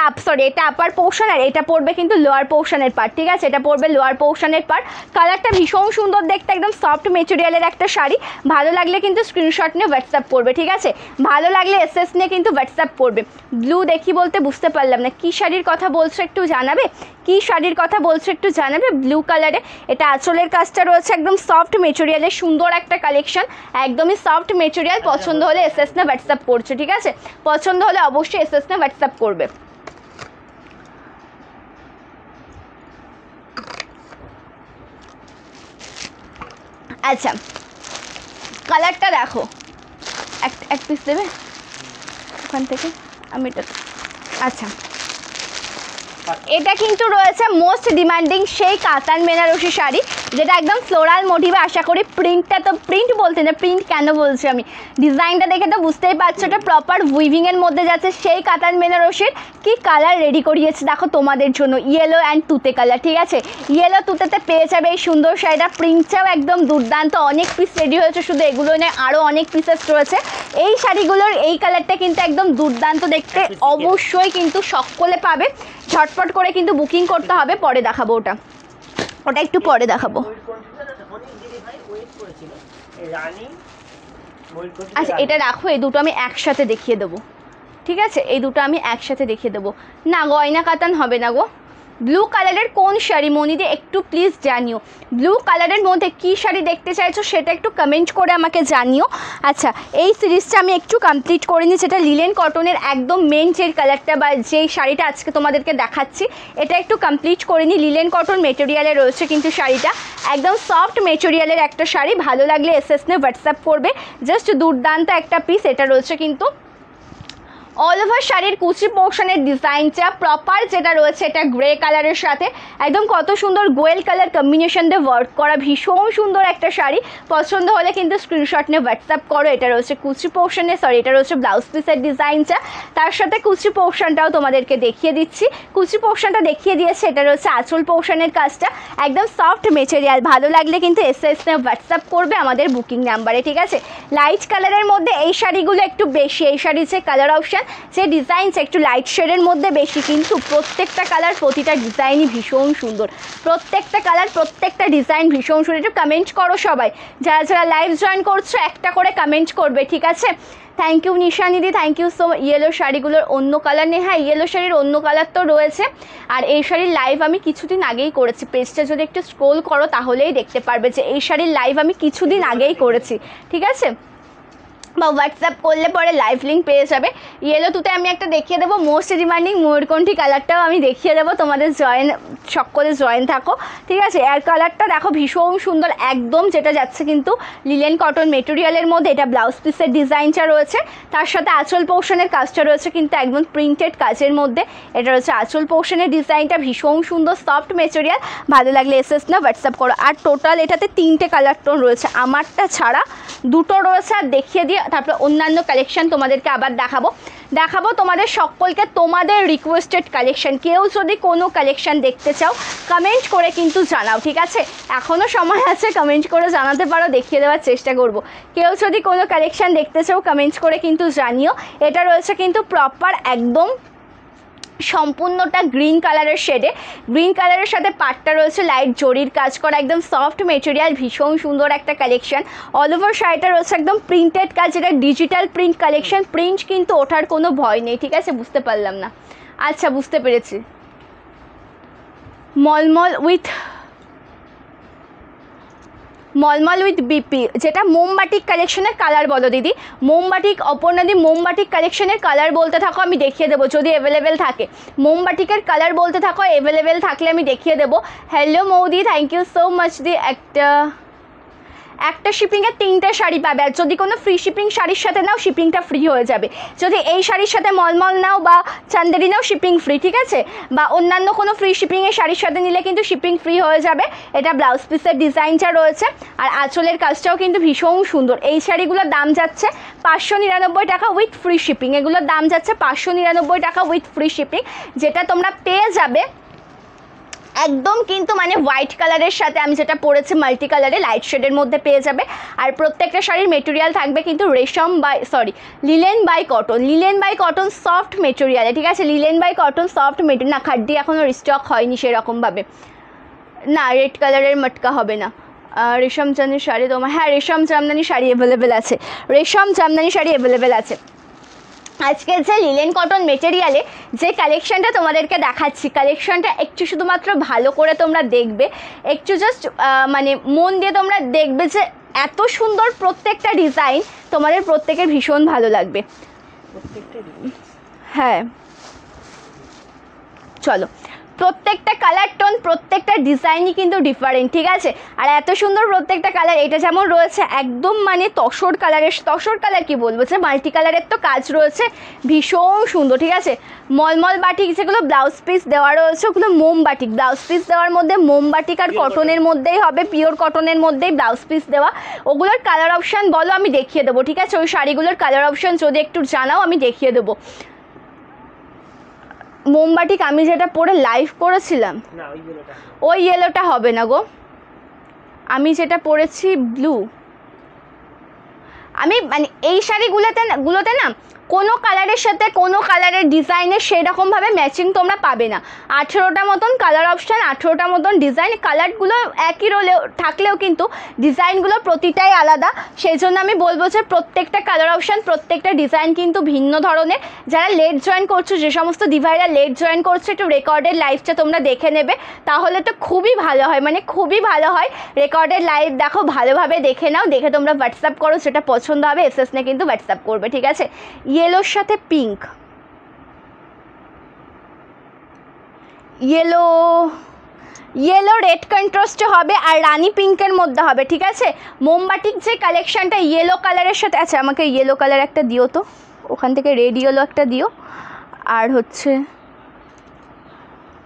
এটা আপার পোর্শন আর এটা পড়বে কিন্তু লোয়ার পোর্শনের পার্ট, ঠিক আছে, এটা পড়বে লোয়ার পোর্শনের পার্ট। কালারটা ভীষণ সুন্দর দেখতে, একদম সফট মেটেরিয়ালের একটা শাড়ি। ভালো লাগলে কিন্তু স্ক্রিনশট নিয়ে হোয়াটসঅ্যাপ করবে, ঠিক আছে, ভালো লাগলে এসএস নিয়ে কিন্তু হোয়াটসঅ্যাপ করবে। ব্লু দেখি বলতে বুঝতে পারলাম না, কী শাড়ির কথা বলছো একটু জানাবে, কী শাড়ির কথা বলছো একটু জানাবে। ব্লু কালারে এটা আঁচলের কাজটা রয়েছে একদম সফট মেটেরিয়ালের, সুন্দর একটা কালেকশন, একদমই সফট মেটেরিয়াল। পছন্দ হলে এসএস না হোয়াটসঅ্যাপ করছো, ঠিক আছে, পছন্দ হলে অবশ্যই এসএস না হোয়াটসঅ্যাপ করবে। আচ্ছা কালারটা দেখো, এক পিস দেবে ওখান থেকে, আমি এটা, আচ্ছা এটা কিন্তু রয়েছে মোস্ট ডিমান্ডিং সেই কাতান বেনারসি শাড়ি, যেটা একদম ফ্লোরাল মোটিভে। আশা করি প্রিন্টটা তো, প্রিন্ট বলতে না, প্রিন্ট কেন বলছি আমি, ডিজাইনটা দেখে তো বুঝতেই পারছো এটা প্রপার উইভিংয়ের মধ্যে যাচ্ছে। সেই কাতান বেনারসির কি কালার রেডি করিয়েছে দেখো তোমাদের জন্য, ইয়েলো অ্যান্ড তুতে কালার, ঠিক আছে, ইয়েলো তুতেতে পেয়ে যাবে এই সুন্দর শাড়িটা। প্রিন্টটাও একদম দুর্দান্ত, অনেক পিস রেডি হয়েছে, শুধু এগুলো নয় আরও অনেক পিসেস রয়েছে। এই শাড়িগুলোর এই কালারটা কিন্তু একদম দুর্দান্ত দেখতে, অবশ্যই কিন্তু সকলে পাবে। ঝটপট করে কিন্তু বুকিং করতে হবে, পরে দেখাবো ওটা, ওটা একটু পরে দেখাবো। আচ্ছা এটা রাখো, এই দুটো আমি একসাথে দেখিয়ে দেবো, ঠিক আছে, এই দুটো আমি একসাথে দেখিয়ে দেবো। না গয়না কাতান হবে না গো। ব্লু কালারের কোন শাড়ি মনিদি একটু প্লিজ জানিও, ব্লু কালারের মধ্যে কী শাড়ি দেখতে চাইছো সেটা একটু কমেন্ট করে আমাকে জানিও। আচ্ছা এই সিরিজটা আমি একটু কমপ্লিট করে নিই, যেটা লিলেন কটনের একদম মেন যে কালারটা বা যেই শাড়িটা আজকে তোমাদেরকে দেখাচ্ছি, এটা একটু কমপ্লিট করে নিই। লিলেন কটন মেটেরিয়ালে রয়েছে কিন্তু শাড়িটা, একদম সফট মেটেরিয়ালের একটা শাড়ি। ভালো লাগলে এসএস নিয়ে হোয়াটসঅ্যাপ করবে, জাস্ট দুর্দান্ত একটা পিস। এটা রয়েছে কিন্তু অল ওভার শাড়ির কুচি পোর্শনের ডিজাইনটা প্রপার যেটা রয়েছে, এটা গ্রে কালারের সাথে একদম কত সুন্দর গোয়েল কালার কম্বিনেশন দিয়ে ওয়ার্ক করা, ভীষণ সুন্দর একটা শাড়ি। পছন্দ হলে কিন্তু স্ক্রিনশট নিয়ে হোয়াটসঅ্যাপ করো। এটা রয়েছে কুচি পোর্শনে, এটা রয়েছে ব্লাউজ পিসের ডিজাইনটা, তার সাথে কুচি পোর্শনটাও তোমাদেরকে দেখিয়ে দিচ্ছি। কুচি পোর্শনটা দেখিয়ে দিয়েছে, এটা রয়েছে আঁচল পোর্শনের কাজটা, একদম সফট মেটেরিয়াল। ভালো লাগলে কিন্তু এসএস নিয়ে হোয়াটসঅ্যাপ করবে আমাদের বুকিং নাম্বারে, ঠিক আছে। লাইট কালারের মধ্যে এই শাড়িগুলো একটু বেশি, এই শাড়ির যে কালার অপশান, যে ডিজাইনস একটু লাইট শেডের মধ্যে বেশি, কিন্তু প্রত্যেকটা কালার প্রতিটা ডিজাইনই ভীষণ সুন্দর, প্রত্যেকটা কালার প্রত্যেকটা ডিজাইন ভীষণ সুন্দর। একটু কমেন্ট করো সবাই, যারা যারা লাইভ জয়েন করছো একটা করে কমেন্ট করবে, ঠিক আছে। থ্যাংক ইউ নিশানিদি, thank you so much. Yellow শাড়িগুলোর অন্য কালার নেই, হ্যাঁ ইয়েলো শাড়ির অন্য কালার তো রয়েছে। আর এই শাড়ির লাইভ আমি কিছুদিন আগেই করেছি, পেজটা যদি একটু স্ক্রোল করো তাহলেই দেখতে পারবে যে এই শাড়ির লাইভ আমি কিছুদিন আগেই করেছি, ঠিক আছে, বা হোয়াটসঅ্যাপ করলে পরে লাইভ লিঙ্ক পেয়ে যাবে। ইয়েলো তুতে আমি একটা দেখিয়ে দেবো, মোস্ট ডিমান্ডিং ময়ূরকণ্ঠী কালারটাও আমি দেখিয়ে দেবো, তোমাদের সকলে জয়েন থাকো, ঠিক আছে। এর কালারটা দেখো ভীষণ সুন্দর একদম, যেটা যাচ্ছে কিন্তু লিলেন কটন মেটেরিয়ালের মধ্যে। এটা ব্লাউজ পিসের ডিজাইনটা রয়েছে, তার সাথে আঁচল পোর্শনের কাজটা রয়েছে কিন্তু একদম প্রিন্টেড কাজের মধ্যে। এটা রয়েছে আঁচল পোর্শনের ডিজাইনটা, ভীষণ সুন্দর সফট মেটেরিয়াল। ভালো লাগলে এসএস না হোয়াটসঅ্যাপ করো। আর টোটাল এটাতে 3টে কালার টোন রয়েছে, আমারটা ছাড়া 2টো রয়েছে। আর দেখিয়ে দিয়ে তারপরে অন্যান্য কালেকশন তোমাদেরকে আবার দেখাবো তোমাদের সকলকে, তোমাদের রিকোয়েস্টেড কালেকশন। কেউ যদি কোনো কালেকশন দেখতে চাও কমেন্ট করে কিন্তু জানাও, ঠিক আছে, এখনও সময় আছে, কমেন্ট করে জানাতে পারো, দেখিয়ে দেওয়ার চেষ্টা করব। কেউ যদি কোনো কালেকশন দেখতে চাও কমেন্ট করে কিন্তু জানিও। এটা রয়েছে কিন্তু প্রপার একদম সম্পূর্ণটা গ্রিন কালারের শেডে, গ্রিন কালারের সাথে পাটটা রয়েছে লাইট জরির কাজ করা, একদম সফট মেটেরিয়াল, ভীষণ সুন্দর একটা কালেকশন। অল ওভার শাড়িটা রয়েছে একদম প্রিন্টেড কাজ, যেটা ডিজিটাল প্রিন্ট কালেকশন, প্রিন্ট কিন্তু ওঠার কোনো ভয় নেই, ঠিক আছে। বুঝতে পারলাম না, আচ্ছা বুঝতে পেরেছি। মলমল উইথ বিপি, যেটা মোমবাটিক কালেকশনের কালার বলো দিদি, মোমবাটিক অপর্ণাদি, মোমবাটিক কালেকশনের কালার বলতে থাকো, আমি দেখিয়ে দেবো যদি অ্যাভেলেবেল থাকে। মোমবাটিকের কালার বলতে থাকো, অ্যাভেলেবেল থাকলে আমি দেখিয়ে দেবো। হ্যালো মৌদি, থ্যাংক ইউ সো মাচ দি। একটা শিপিংয়ে 3টে শাড়ি পাবে, আর যদি কোনো ফ্রি শিপিং শাড়ির সাথে নাও শিপিংটা ফ্রি হয়ে যাবে। যদি এই শাড়ির সাথে মলমল নাও বা চান্দেরি নাও শিপিং ফ্রি, ঠিক আছে, বা অন্যান্য কোনো ফ্রি শিপিংয়ের শাড়ির সাথে নিলে কিন্তু শিপিং ফ্রি হয়ে যাবে। এটা ব্লাউজ পিসের ডিজাইনটা রয়েছে, আর আঁচলের কাজটাও কিন্তু ভীষণ সুন্দর। এই শাড়িগুলোর দাম যাচ্ছে 599 টাকা উইথ ফ্রি শিপিং, এগুলোর দাম যাচ্ছে 599 টাকা উইথ ফ্রি শিপিং, যেটা তোমরা পেয়ে যাবে একদম কিন্তু মানে হোয়াইট কালারের সাথে আমি যেটা পরেছি মাল্টি কালারে লাইট শেডের মধ্যে পেয়ে যাবে। আর প্রত্যেকটা শাড়ির মেটেরিয়াল থাকবে কিন্তু linen by cotton, linen by cotton soft মেটেরিয়ালে, ঠিক আছে, linen by cotton soft material. না, খাড্ডি এখনও স্টক হয়নি সেরকমভাবে, না রেড কালারের মটকা হবে না। রেশম জামদানি শাড়ি তোমার, হ্যাঁ রেশম জামদানি শাড়ি অ্যাভেলেবেল আছে, রেশম জামদানি শাড়ি অ্যাভেলেবেল আছে। আজকে যে লিলেন কটন মেটেরিয়ালে যে কালেকশানটা তোমাদেরকে দেখাচ্ছি, কালেকশানটা একটু শুধুমাত্র ভালো করে তোমরা দেখবে, একটু জাস্ট মানে মন দিয়ে তোমরা দেখবে যে এত সুন্দর প্রত্যেকটা ডিজাইন তোমাদের প্রত্যেকের ভীষণ ভালো লাগবে। হ্যাঁ চলো, প্রত্যেকটা কালার টোন প্রত্যেকটা ডিজাইনই কিন্তু ডিফারেন্ট, ঠিক আছে। আর এত সুন্দর প্রত্যেকটা কালার, এটা যেমন রয়েছে একদম মানে তসর কালার কি বলবো, যে মাল্টি কালারের তো কাজ রয়েছে, ভীষণ সুন্দর, ঠিক আছে। মলমল বাটিক যেগুলো ব্লাউজ পিস দেওয়া রয়েছে ওগুলো মোম বাটিক, ব্লাউজ পিস দেওয়ার মধ্যে মোম বাটিক আর কটনের মধ্যেই হবে, পিওর কটনের মধ্যেই ব্লাউজ পিস দেওয়া। ওগুলোর কালার অপশান বলো আমি দেখিয়ে দেবো, ঠিক আছে। ওই শাড়িগুলোর কালার অপশান যদি একটু জানাও আমি দেখিয়ে দেবো। মোমবাটিক আমি যেটা পরে লাইভ করেছিলাম ওই ইয়েলোটা হবে না গো, আমি যেটা পরেছি ব্লু। আমি মানে এই শাড়িগুলোতে না কোনো কালারের সাথে কোনো কালারের ডিজাইনের সেরকমভাবে ম্যাচিং তোমরা পাবে না। 18টা মতন কালার অপশান, 18টা মতন ডিজাইন, কালারগুলো একই থাকলেও কিন্তু ডিজাইনগুলো প্রতিটাই আলাদা। সেই জন্য আমি বলবো যে প্রত্যেকটা কালার অপশান প্রত্যেকটা ডিজাইন কিন্তু ভিন্ন ধরনের। যারা লেট জয়েন করছো, যে সমস্ত ডিভাইরা লেট জয়েন করছো, একটু রেকর্ডেড লাইভটা তোমরা দেখে নেবে, তাহলে তো খুবই ভালো হয়, মানে খুবই ভালো হয়। রেকর্ডেড লাইভ দেখো, ভালোভাবে দেখে নাও, দেখে তোমরা হোয়াটসঅ্যাপ করো, যেটা পছন্দ হবে এসএস নিয়ে কিন্তু হোয়াটসঅ্যাপ করবে, ঠিক আছে। ইয়েলোর সাথে পিঙ্ক, ইয়েলো রেড কন্ট্রাস্টে হবে আর রানী পিঙ্কের মধ্যে হবে, ঠিক আছে। মোমবাটিক যে কালেকশানটা ইয়েলো কালারের সাথে, আচ্ছা আমাকে ইয়েলো কালার একটা দিও তো, ওখান থেকে রেড ইয়েলো একটা দিও, আর হচ্ছে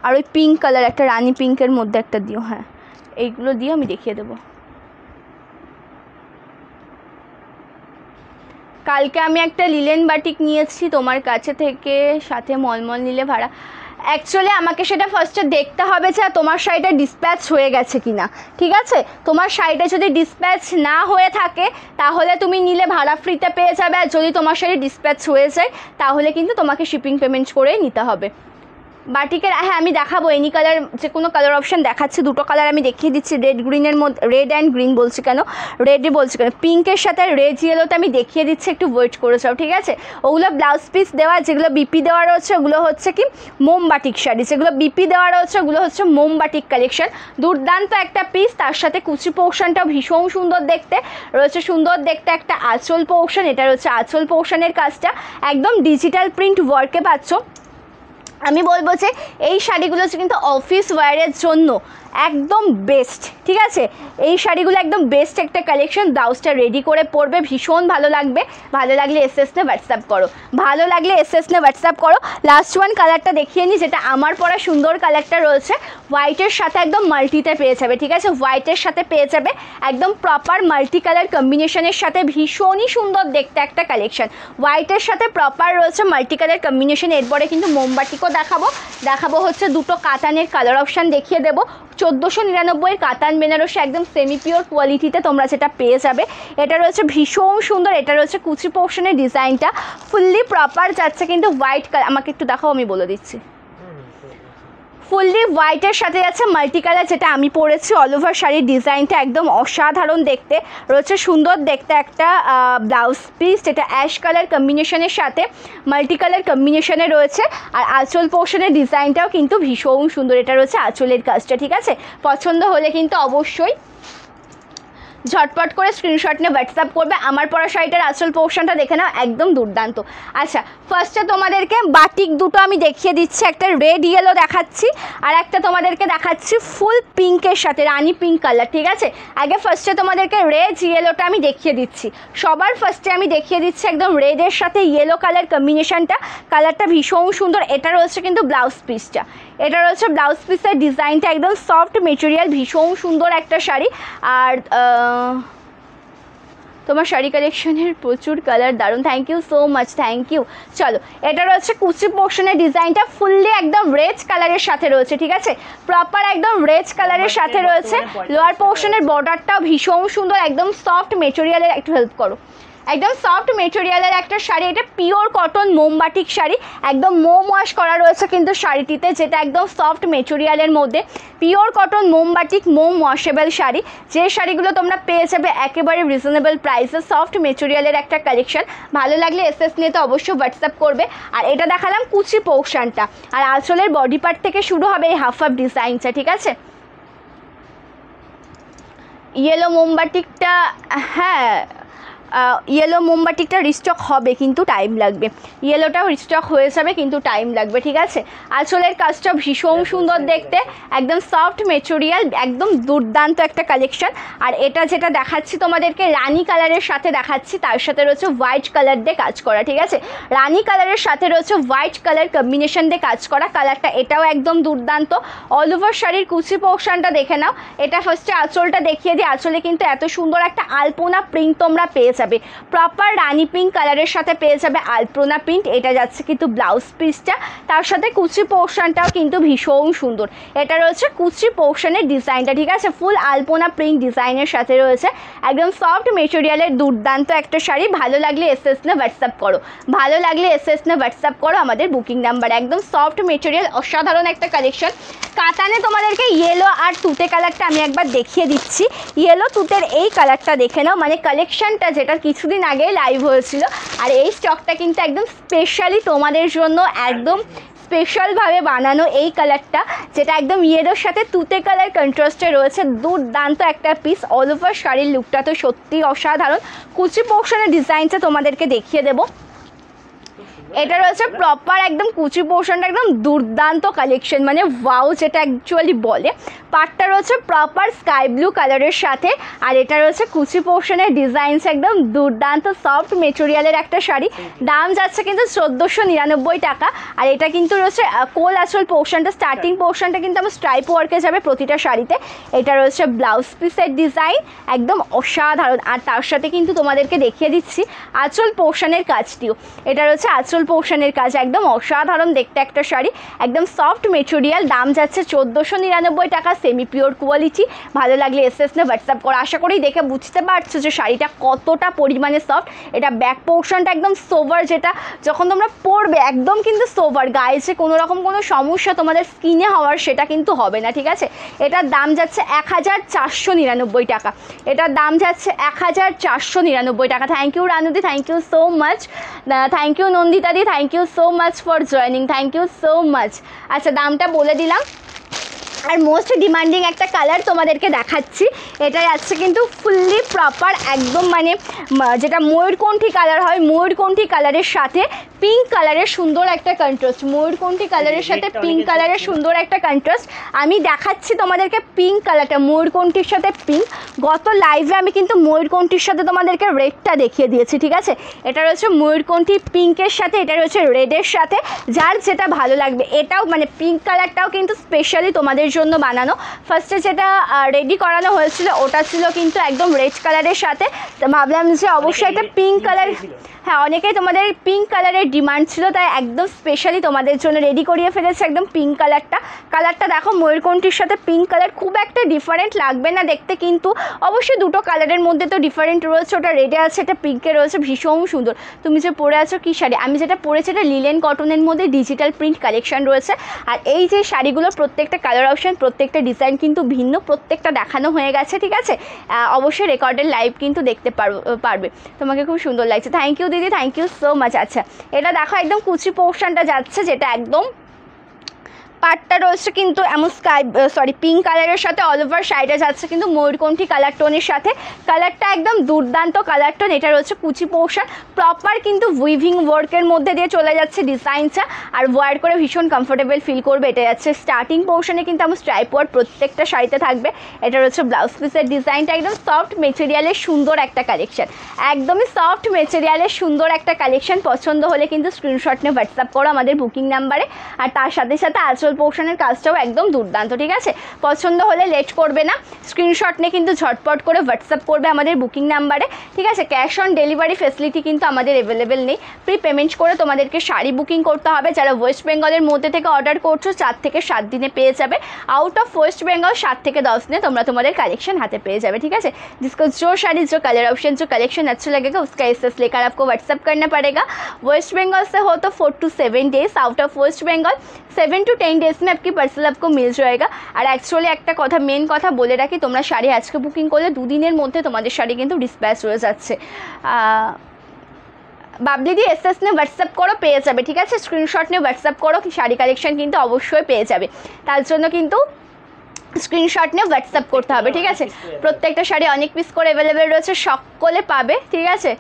আর ওই পিঙ্ক কালার একটা রানী পিঙ্কের মধ্যে একটা দিও, হ্যাঁ এইগুলো দিয়ে আমি দেখিয়ে দেবো। কালকে আমি একটা লিলেন বাটিক নিয়েছি তোমার কাছে থেকে, সাথে মলমল নিলে ভাড়া। অ্যাকচুয়ালি আমাকে সেটা ফার্স্টে দেখতে হবে যে তোমার শাড়িটা ডিসপ্যাচ হয়ে গেছে কি না, ঠিক আছে। তোমার শাড়িটা যদি ডিসপ্যাচ না হয়ে থাকে তাহলে তুমি নিলে ভাড়া ফ্রিতে পেয়ে যাবে, আর যদি তোমার শাড়ি ডিসপ্যাচ হয়ে যায় তাহলে কিন্তু তোমাকে শিপিং পেমেন্ট করেই নিতে হবে। বাটিকের, হ্যাঁ আমি দেখাবো এনি কালার, যে কোনো কালার অপশান দেখাচ্ছি, দুটো কালার আমি দেখিয়ে দিচ্ছি। রেড গ্রিনের মধ্যে, রেড অ্যান্ড গ্রিন বলছি কেন, রেডই বলছি কেন, পিঙ্কের সাথে রেড ইয়েলোতে আমি দেখিয়ে দিচ্ছি, একটু ওয়েট করে যাও, ঠিক আছে। ওগুলো ব্লাউজ পিস দেওয়া, যেগুলো বিপি দেওয়া রয়েছে ওগুলো হচ্ছে কি মোমবাটিক শাড়ি, যেগুলো বিপি দেওয়া রয়েছে ওগুলো হচ্ছে মোমবাটিক কালেকশন। দুর্দান্ত একটা পিস, তার সাথে কুচি পোর্শনটাও ভীষণ সুন্দর দেখতে রয়েছে, সুন্দর দেখতে একটা আঁচল পোর্শন, এটা রয়েছে আঁচল পোর্শনের কাজটা একদম ডিজিটাল প্রিন্ট ওয়ার্কে পাচ্ছ। আমি বলবো যে এই শাড়িগুলো হচ্ছে কিন্তু অফিস ওয়্যারের জন্য একদম বেস্ট, ঠিক আছে। এই শাড়িগুলো একদম বেস্ট একটা কালেকশন। ব্লাউজটা রেডি করে পরবে, ভীষণ ভালো লাগবে। ভালো লাগলে এসএস নে হোয়াটসঅ্যাপ করো, ভালো লাগলে এসএস নে হোয়াটসঅ্যাপ করো। লাস্ট ওয়ান কালারটা দেখিয়ে নিই, যেটা আমার পরা সুন্দর কালারটা রয়েছে, হোয়াইটের সাথে একদম মাল্টিতে পেয়ে যাবে, ঠিক আছে। হোয়াইটের সাথে পেয়ে যাবে একদম প্রপার মাল্টি কালার কম্বিনেশনের সাথে, ভীষণই সুন্দর দেখতে একটা কালেকশন। হোয়াইটের সাথে প্রপার রয়েছে মাল্টি কালার কম্বিনেশন। এরপরে কিন্তু মোমবাটিকও দেখাবো হচ্ছে দুটো কাতানের কালার অপশান দেখিয়ে দেবো। 1499 কাতান বেনারসি একদম সেমি পিওর কোয়ালিটিতে তোমরা যেটা পেয়ে যাবে। এটা রয়েছে ভীষণ সুন্দর, এটা রয়েছে কুচি পোর্শনের ডিজাইনটা ফুললি প্রপার যাচ্ছে কিন্তু হোয়াইট কালার। আমাকে একটু দেখাও, আমি বলে দিচ্ছি। ফুললি হোয়াইটের সাথে যাচ্ছে মাল্টি কালার, যেটা আমি পরেছি। অল ওভার শাড়ির ডিজাইনটা একদম অসাধারণ দেখতে রয়েছে, সুন্দর দেখতে একটা ব্লাউজ পিস, যেটা অ্যাশ কালার কম্বিনেশনের সাথে মাল্টি কালার কম্বিনেশনে রয়েছে। আর আঁচল পোর্শনের ডিজাইনটাও কিন্তু ভীষণ সুন্দর, এটা রয়েছে আঁচলের কাজটা, ঠিক আছে। পছন্দ হলে কিন্তু অবশ্যই ঝটপট করে স্ক্রিনশট নিয়ে হোয়াটসঅ্যাপ করবে। আমার পরা শাড়িটার আঁচল পোর্শনটা দেখে নাও, একদম দুর্দান্ত। আচ্ছা ফার্স্টে তোমাদেরকে বাটিক দুটো আমি দেখিয়ে দিচ্ছি, একটা রেড ইয়েলো দেখাচ্ছি আর একটা তোমাদেরকে দেখাচ্ছি ফুল পিঙ্কের সাথে রানী পিঙ্ক কালার, ঠিক আছে। আগে ফার্স্টে তোমাদেরকে রেড ইয়েলোটা আমি দেখিয়ে দিচ্ছি, সবার ফার্স্টে আমি দেখিয়ে দিচ্ছি একদম রেডের সাথে ইয়েলো কালার কম্বিনেশনটা, কালারটা ভীষণ সুন্দর। এটা রয়েছে কিন্তু ব্লাউজ পিসটা, এটা রয়েছে ব্লাউজ পিসের ডিজাইনটা একদম সফট মেটেরিয়াল, ভীষণ সুন্দর একটা শাড়ি। আর তোমার শাড়ি কালেকশনের প্রচুর কালার, দারুণ, thank you so much, thank you. চলো, এটা রয়েছে কুচি পোর্শনের ডিজাইনটা, ফুললি একদম রেড কালারের সাথে রয়েছে, ঠিক আছে, প্রপার একদম রেড কালারের সাথে রয়েছে। লোয়ার পোর্শনের বর্ডারটাও ভীষণ সুন্দর, একদম সফট মেটেরিয়ালের, একটু হেল্প করো, একদম সফট মেটেরিয়ালের একটা শাড়ি। এটা পিওর কটন মোমবাটিক শাড়ি, একদম মোম ওয়াশ করা রয়েছে কিন্তু শাড়িটিতে, যেটা একদম সফট মেটেরিয়ালের মধ্যে পিওর কটন মোমবাটিক মোম ওয়াশেবল শাড়ি। যে শাড়িগুলো তোমরা পেয়ে যাবে একেবারে রিজনেবল প্রাইসে, সফট মেটেরিয়ালের একটা কালেকশন। ভালো লাগলে এসএস নিয়ে তো অবশ্যই হোয়াটসঅ্যাপ করবে। আর এটা দেখালাম কুচি পোর্শনটা, আর আঁচলের বডি পার্ট থেকে শুরু হবে এই হাফ হাফ ডিজাইনটা, ঠিক আছে। ইয়েলো মোমবাটিকটা, হ্যাঁ ইয়েলো মোমবাটিকটা রিস্টক হবে কিন্তু টাইম লাগবে, ইয়েলোটাও রিস্টক হয়ে যাবে কিন্তু টাইম লাগবে, ঠিক আছে। আঁচলের কাজটা ভীষণ সুন্দর দেখতে, একদম সফট মেটেরিয়াল, একদম দুর্দান্ত একটা কালেকশন। আর এটা যেটা দেখাচ্ছি তোমাদেরকে রানি কালারের সাথে দেখাচ্ছি, তার সাথে রয়েছে হোয়াইট কালার দিয়ে কাজ করা, ঠিক আছে। রানি কালারের সাথে রয়েছে হোয়াইট কালার কম্বিনেশন দিয়ে কাজ করা কালারটা, এটাও একদম দুর্দান্ত। অল ওভার শাড়ির কুচি পোর্শনটা দেখে নাও। এটা ফার্স্টে আঁচলটা দেখিয়ে দিই, আঁচলে কিন্তু এত সুন্দর একটা আলপনা প্রিন্ট তোমরা পেয়ে যাবে, প্রপার রানি পিঙ্ক কালারের সাথে পেয়ে যাবে আলপনা প্রিন্ট। এটা যাচ্ছে কিন্তু ব্লাউজ পিসটা, তার সাথে কুচি পোর্শনটাও কিন্তু ভীষণ সুন্দর। এটা রয়েছে কুচি পোর্শনের ডিজাইনটা, ঠিক আছে, ফুল আলপনা প্রিন্ট ডিজাইনের সাথে রয়েছে, একদম সফট মেটেরিয়ালের দুর্দান্ত একটা শাড়ি। ভালো লাগলে এসএস নে হোয়াটসঅ্যাপ করো, ভালো লাগলে এসএস নে হোয়াটসঅ্যাপ করো আমাদের বুকিং নাম্বার। একদম সফট মেটেরিয়াল, অসাধারণ একটা কালেকশন। কাতানে তোমাদেরকে ইয়েলো আর তুতে কালারটা আমি একবার দেখিয়ে দিচ্ছি। ইয়েলো তুতের এই কালারটা দেখে নাও, মানে কালেকশনটা যেটা কিছুদিন আগে লাইভ হয়েছিল, আর এই স্টকটা কিন্তু একদম স্পেশালি তোমাদের জন্য, একদম স্পেশালভাবে বানানো এই কালারটা, যেটা একদম ইয়েলোর সাথে তুতে কালার কন্ট্রাস্টে রয়েছে, দুর্দান্ত একটা পিস। অল ওভার শাড়ির লুকটা তো সত্যি অসাধারণ। কুচি পোর্শনের ডিজাইনটা তোমাদেরকে দেখিয়ে দেবো। এটা রয়েছে প্রপার একদম কুচি পোর্শনটা, একদম দুর্দান্ত কালেকশন, মানে ওয়াও যেটা অ্যাকচুয়ালি বলে। পাটটা রয়েছে প্রপার স্কাই ব্লু কালারের সাথে, আর এটা রয়েছে কুচি পোর্শনের ডিজাইনস, একদম দুর্দান্ত সফট মেটেরিয়ালের একটা শাড়ি। দাম যাচ্ছে কিন্তু 1499 টাকা। আর এটা কিন্তু রয়েছে কোল আঁচল পোর্শনটা, স্টার্টিং পোর্শনটা কিন্তু আমার স্ট্রাইপ ওয়ার্কে যাবে প্রতিটা শাড়িতে। এটা রয়েছে ব্লাউজ পিসের ডিজাইন, একদম অসাধারণ। আর তার সাথে কিন্তু তোমাদেরকে দেখিয়ে দিচ্ছি আঁচল পোর্শনের কাজটিও। এটা রয়েছে আঁচল পোর্শনের কাজ, একদম অসাধারণ দেখতে একটা শাড়ি, একদম সফট মেটেরিয়াল। দাম যাচ্ছে 1499 টাকা, সেমি পিওর কোয়ালিটি। ভালো লাগলে এসএস নে হোয়াটসঅ্যাপ করো। আশা করি দেখে বুঝতে পারছো যে শাড়িটা কতটা পরিমাণে সফট। এটা ব্যাক পোর্শনটা একদম সোভার, যেটা যখন তোমরা পরবে একদম কিন্তু সোভার, গায়ে যে কোনো রকম কোনো সমস্যা তোমাদের স্কিনে হওয়ার সেটা কিন্তু হবে না, ঠিক আছে। এটার দাম যাচ্ছে 1499 টাকা, এটার দাম যাচ্ছে 1499 টাকা। থ্যাংক ইউ রানুদি, thank you so much, thank you Nandita দি, thank you so much for joining, thank you so much. আচ্ছা, দামটা বলে দিলাম। আর মোস্ট ডিমান্ডিং একটা কালার তোমাদেরকে দেখাচ্ছি, এটা যাচ্ছে কিন্তু ফুললি প্রপার একদম, মানে যেটা ময়ূরকণ্ঠী কালার হয়, ময়ূরকণ্ঠী কালারের সাথে পিঙ্ক কালারের সুন্দর একটা কন্ট্রাস্ট, ময়ূরকণ্ঠী কালারের সাথে পিঙ্ক কালারের সুন্দর একটা কন্ট্রাস্ট। আমি দেখাচ্ছি তোমাদেরকে পিঙ্ক কালারটা, ময়ূরকণ্ঠীর সাথে পিঙ্ক। গত লাইভে আমি কিন্তু ময়ূরকণ্ঠীর সাথে তোমাদেরকে রেডটা দেখিয়ে দিয়েছি, ঠিক আছে। এটা রয়েছে ময়ূরকণ্ঠী পিঙ্কের সাথে, এটা রয়েছে রেডের সাথে, যার যেটা ভালো লাগবে। এটাও মানে পিঙ্ক কালারটাও কিন্তু স্পেশালি তোমাদের জন্য বানানো। ফার্স্টে যেটা রেডি করানো হয়েছিল ওটা ছিল কিন্তু একদম রেড কালারের সাথে, ভাবলাম যে অবশ্যই একটা পিঙ্ক কালার, হ্যাঁ অনেকেই তোমাদের পিঙ্ক কালারের ডিমান্ড ছিল, তাই একদম স্পেশালি তোমাদের জন্য রেডি করিয়ে ফেলেছে একদম পিঙ্ক কালারটা। কালারটা দেখো, ময়ূরকণ্ঠীর সাথে পিঙ্ক কালার, খুব একটা ডিফারেন্ট লাগবে না দেখতে, কিন্তু অবশ্যই দুটো কালারের মধ্যে তো ডিফারেন্ট রয়েছে, ওটা রেডে আছে, এটা পিঙ্কে রয়েছে, ভীষণ সুন্দর। তুমি যে পরে আছো কী শাড়ি? আমি যেটা পরেছি এটা লিলেন কটনের মধ্যে ডিজিটাল প্রিন্ট কালেকশন রয়েছে। আর এই যে শাড়িগুলো প্রত্যেকটা কালার অপশন, প্রত্যেকটা ডিজাইন কিন্তু ভিন্ন, প্রত্যেকটা দেখানো হয়ে গেছে, ঠিক আছে। অবশ্যই রেকর্ডের লাইভ কিন্তু দেখতে পারবে। তোমাকে খুব সুন্দর লাগছে, থ্যাংক ইউ দিদি, থ্যাংক ইউ সো মাচ। আচ্ছা, এটা দেখো একদম কুচি পোর্শনটা যাচ্ছে, যেটা একদম পাটটা রয়েছে কিন্তু এমন পিঙ্ক কালারের সাথে, অল ওভার শাড়িটা যাচ্ছে কিন্তু ময়ূরকণ্ঠী কালার টোনের সাথে। কালারটা একদম দুর্দান্ত কালার টোন। এটা রয়েছে কুচি পোর্শন, প্রপার কিন্তু উইভিং ওয়ার্কের মধ্যে দিয়ে চলে যাচ্ছে ডিজাইনটা, আর ওয়ার করে ভীষণ কমফোর্টেবল ফিল করবে। এটা যাচ্ছে স্টার্টিং পোর্শনে কিন্তু আমার স্ট্রাইপ ওয়ার্ক প্রত্যেকটা শাড়িতে থাকবে। এটা রয়েছে ব্লাউজ পিসের ডিজাইনটা, একদম সফট মেটেরিয়ালের সুন্দর একটা কালেকশন, একদমই সফট মেটেরিয়ালের সুন্দর একটা কালেকশন। পছন্দ হলে কিন্তু স্ক্রিনশট নিয়ে হোয়াটসঅ্যাপ করো আমাদের বুকিং নাম্বারে। আর তার সাথে সাথে আঁচল আঁচল পোর্শনের কাজটাও একদম দুর্দান্ত, ঠিক আছে। পছন্দ হলে লেট করবে না, স্ক্রিনশট নিয়ে কিন্তু ঝটপট করে হোয়াটসঅ্যাপ করবে আমাদের বুকিং নাম্বারে, ঠিক আছে। ক্যাশ অন ডেলিভারি ফেসিলিটি কিন্তু আমাদের অ্যাভেলেবেল নেই, প্রি পেমেন্ট করে তোমাদেরকে শাড়ি বুকিং করতে হবে। যারা ওয়েস্ট বেঙ্গলের মধ্যে থেকে অর্ডার করছো 4 থেকে 7 দিনে পেয়ে যাবে, आउट ऑफ वेस्ट बंगाल 7 থেকে 10 दिने तुम्हारा तुम्हारे कलेक्शन हाथे पे जाए, ठीक है। जिसको जो साड़ी जो कलर ऑप्शन जो कलेक्शन अच्छा लगेगा उसका एसएस लेकर आपको व्हाट्सअप करना पड़ेगा। वेस्ट बंगाल से हो तो 4 to 7 days, out of West Bengal 7 to 10 days में आपकी पार्सल आपको मिल जाएगा। और एक्चुअली एक कथा मेन कथा बोले राखी, तुम्हारा शाड़ी आज के बुकिंग कर ले 2 दिनेर मध्य तुम्हारे शाड़ी क्योंकि डिसपैच हो जाच्छे। बाबली दी एस एस ने व्हाट्सअप करो पे जाए, ठीक है। स्क्रीनशट ने व्हाट्सअप करो कि शाड़ी कलेक्शन क्योंकि अवश्य पे जाए, तार जोन्नो किन्तु स्क्रीनशट ने व्हाट्सअप करते हैं, ठीक है। प्रत्येकटा शाड़ी अनेक पिस करे अवेलेबल रयेछे, सकले पाबे, ठीक है।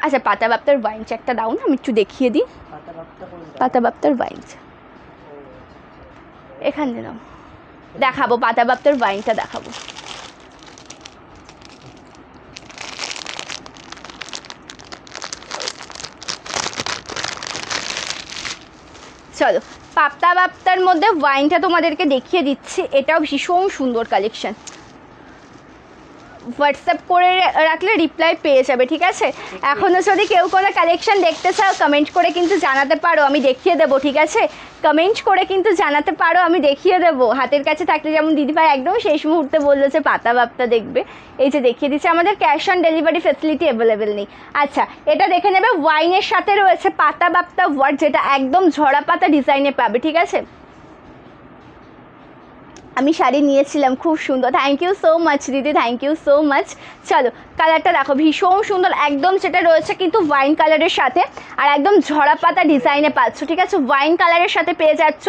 अच्छा पाता बाप्तार वाइन चेकटा दाও ना, আমি একটু দেখিয়ে দিই। পাতা বাপ্তার वाइन এখানে নাও, দেখাবো পাতা বাপ্তার वाइनটা দেখাবো। चलो पाप्ता बाप्तार मध्य वाइनटा तुम्हादेरके देखिए दिच्छी, एटाও भीषण सुंदर कलेक्शन। হোয়াটসঅ্যাপ করে রাখলে রিপ্লাই পেয়ে যাবে, ঠিক আছে। এখনও যদি কেউ কোনো কালেকশন দেখতে চাও কমেন্ট করে কিন্তু জানাতে পারো, আমি দেখিয়ে দেবো, ঠিক আছে। কমেন্ট করে কিন্তু জানাতে পারো, আমি দেখিয়ে দেবো। হাতের কাছে থাকলে যেমন দিদিভাই একদম শেষ মুহূর্তে বললো যে পাতা বাপ্তা দেখবে, এই যে দেখিয়ে দিচ্ছে। আমাদের cash on delivery facility available নেই। আচ্ছা এটা দেখে নেবে, ওয়াইনের সাথে রয়েছে পাতা বাপ্তা ওয়ার্ড, যেটা একদম ঝরা পাতা ডিজাইনে পাবে, ঠিক আছে। আমি শাড়ি নিয়েছিলাম, খুব সুন্দর, থ্যাংক ইউ সো মাচ দিদি, থ্যাংক ইউ সো মাচ। চলো কালারটা দেখো ভীষণ সুন্দর, একদম সেটা রয়েছে কিন্তু ওয়াইন কালারের সাথে, আর একদম ঝরা পাতা ডিজাইনে পাচ্ছ, ঠিক আছে। ওয়াইন কালারের সাথে পেয়ে যাচ্ছ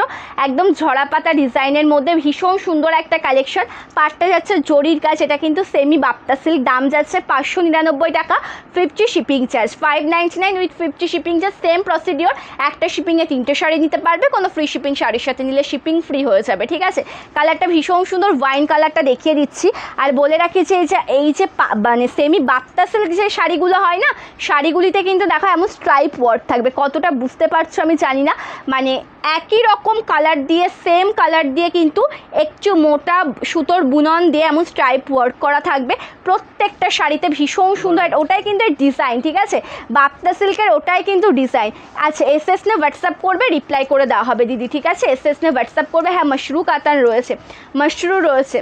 একদম ঝরা পাতা ডিজাইনের মধ্যে ভীষণ সুন্দর একটা কালেকশন। পাটটা যাচ্ছে জরির কাজ, এটা কিন্তু সেমি বাপ্তা সিল্ক, দাম যাচ্ছে 599 টাকা, 50 shipping charge, 599 with 50 shipping charge. Same procedure, একটা শিপিংয়ে 3টে শাড়ি নিতে পারবে, কোনো ফ্রি শিপিং শাড়ির সাথে নিলে শিপিং ফ্রি হয়ে যাবে, ঠিক আছে। কালারটা ভীষণ সুন্দর, ওয়াইন কালারটা দেখিয়ে দিচ্ছি। আর বলে রাখি যে এই যে মানে সেমি বাপ্তা সিল্ক যে শাড়িগুলো হয় না, শাড়িগুলিতে কিন্তু দেখো এমন স্ট্রাইপ ওয়ার্ক থাকবে, কতটা বুঝতে পারছো আমি জানি না, মানে একই রকম কালার দিয়ে সেম কালার দিয়ে কিন্তু একটু মোটা সুতোর বুনন দিয়ে এমন স্ট্রাইপ ওয়ার্ক করা থাকবে প্রত্যেকটা শাড়িতে, ভীষণ সুন্দর। ওটাই কিন্তু ডিজাইন, ঠিক আছে, বাপ্তা সিল্কের ওটাই কিন্তু ডিজাইন। আচ্ছা এসএস নে হোয়াটসঅ্যাপ করবে, রিপ্লাই করে দেওয়া হবে দিদি, ঠিক আছে। এসএস নে হোয়াটসঅ্যাপ করবে। হ্যাঁ মাশরু কাতান রয়েছে, মাশরু রয়েছে।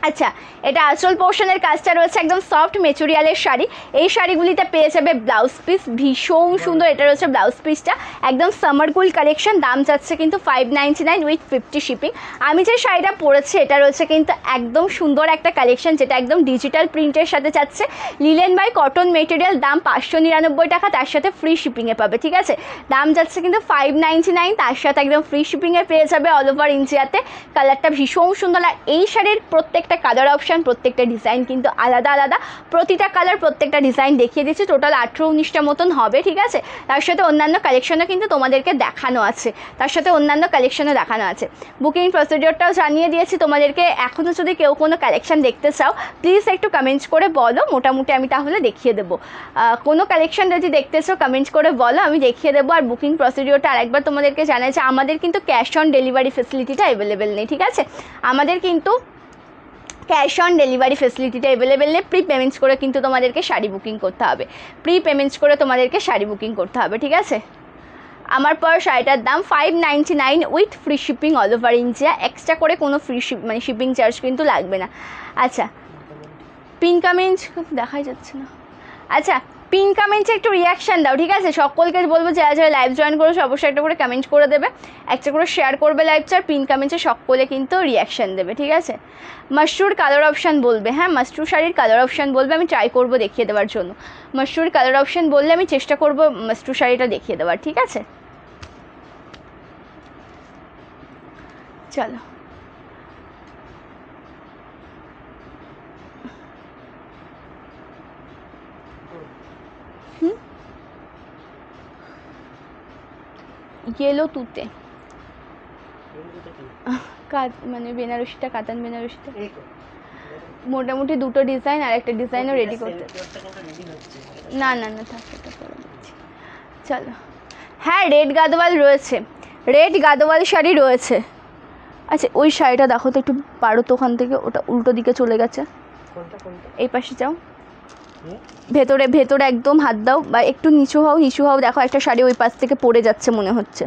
আচ্ছা এটা আঁচল পোর্শনের কাজটা রয়েছে একদম সফট মেটেরিয়ালের শাড়ি, এই শাড়িগুলিতে পেয়ে যাবে ব্লাউজ পিস, ভীষণ সুন্দর। এটা রয়েছে ব্লাউজ পিসটা, একদম সামার কুল কালেকশন, দাম যাচ্ছে কিন্তু 599 উইথ 50 শিপিং। আমি যে শাড়িটা পরেছি এটা রয়েছে কিন্তু একদম সুন্দর একটা কালেকশন, যেটা একদম ডিজিটাল প্রিন্টের সাথে যাচ্ছে, লিলেন বাই কটন মেটেরিয়াল, দাম 599 টাকা, তার সাথে ফ্রি শিপিংয়ে পাবে, ঠিক আছে। দাম যাচ্ছে কিন্তু 599, তার সাথে একদম ফ্রি শিপিংয়ে পেয়ে যাবে অল ওভার ইন্ডিয়াতে। কালারটা ভীষণ সুন্দর, আর এই শাড়ির প্রত্যেকটা কালার অপশান, প্রত্যেকটা ডিজাইন কিন্তু আলাদা আলাদা, প্রতিটা কালার প্রত্যেকটা ডিজাইন দেখিয়ে দিচ্ছি। টোটাল 18-19টা মতন হবে, ঠিক আছে। তার সাথে অন্যান্য কালেকশনও কিন্তু তোমাদেরকে দেখানো আছে, তার সাথে অন্যান্য কালেকশনও দেখানো আছে। বুকিং প্রসিডিওরটাও জানিয়ে দিয়েছি তোমাদেরকে। এখনও যদি কেউ কোনো কালেকশন দেখতে চাও প্লিজ একটু কমেন্টস করে বলো, মোটামুটি আমি তাহলে দেখিয়ে দেবো। কোনো কালেকশন যদি দেখতে চাও কমেন্টস করে বলো, আমি দেখিয়ে দেবো। আর বুকিং প্রসিডিওরটা আরেকবার তোমাদেরকে জানাই যে আমাদের কিন্তু ক্যাশ অন ডেলিভারি ফেসিলিটিটা অ্যাভেলেবেল নেই, ঠিক আছে। আমাদের কিন্তু ক্যাশ অন ডেলিভারি ফেসিলিটিটা অ্যাভেলেবেল নেই, প্রি পেমেন্টস করে কিন্তু তোমাদেরকে শাড়ি বুকিং করতে হবে, প্রি পেমেন্টস করে তোমাদেরকে শাড়ি বুকিং করতে হবে, ঠিক আছে। আমার পর শাড়িটার দাম 599 with free shipping all over India, extra করে কোনো ফ্রি মানে শিপিং চার্জ কিন্তু লাগবে না। আচ্ছা পিন কমেন্টস দেখাই যাচ্ছে না, আচ্ছা পিন কমেন্টসে একটু রিয়াকশান দাও, ঠিক আছে। সকলকে বলবো যারা যারা লাইভ জয়েন করেছো অবশ্যই একটা করে কমেন্ট করে দেবে, একটা করে শেয়ার করবে লাইভটা, আর পিন কমেন্টসে সকলে কিন্তু রিয়াকশান দেবে, ঠিক আছে। মাশরুর কালার অপশান বলবে, হ্যাঁ মাশরু শাড়ির কালার অপশান বলবে, আমি ট্রাই করবো দেখিয়ে দেওয়ার জন্য। মাশরুর কালার অপশান বললে আমি চেষ্টা করবো মাশরু শাড়িটা দেখিয়ে দেওয়ার, ঠিক আছে। চলো येलो তুতে মানে বেনারসিটা, কাতান বেনারসিটা মোটামুটি দুটো ডিজাইন, আর একটা ডিজাইনও রেডি করতে, না না না থাক এটা করে দিচ্ছি। চলো হ্যাঁ রেড গাদওয়াল রয়েছে, রেড গাদোয়াল শাড়ি রয়েছে। আচ্ছা ওই শাড়িটা দেখো তো একটু পারো তো ওখান থেকে, ওটা উল্টো দিকে চলে গেছে। কোনটা কোনটা? এই পাশে যাও, হুম? ভেতরে ভেতরে একদম হাত দাও বা একটু নিচু হও, দেখো একটা শাড়ি ওই পাশ থেকে পড়ে যাচ্ছে মনে হচ্ছে,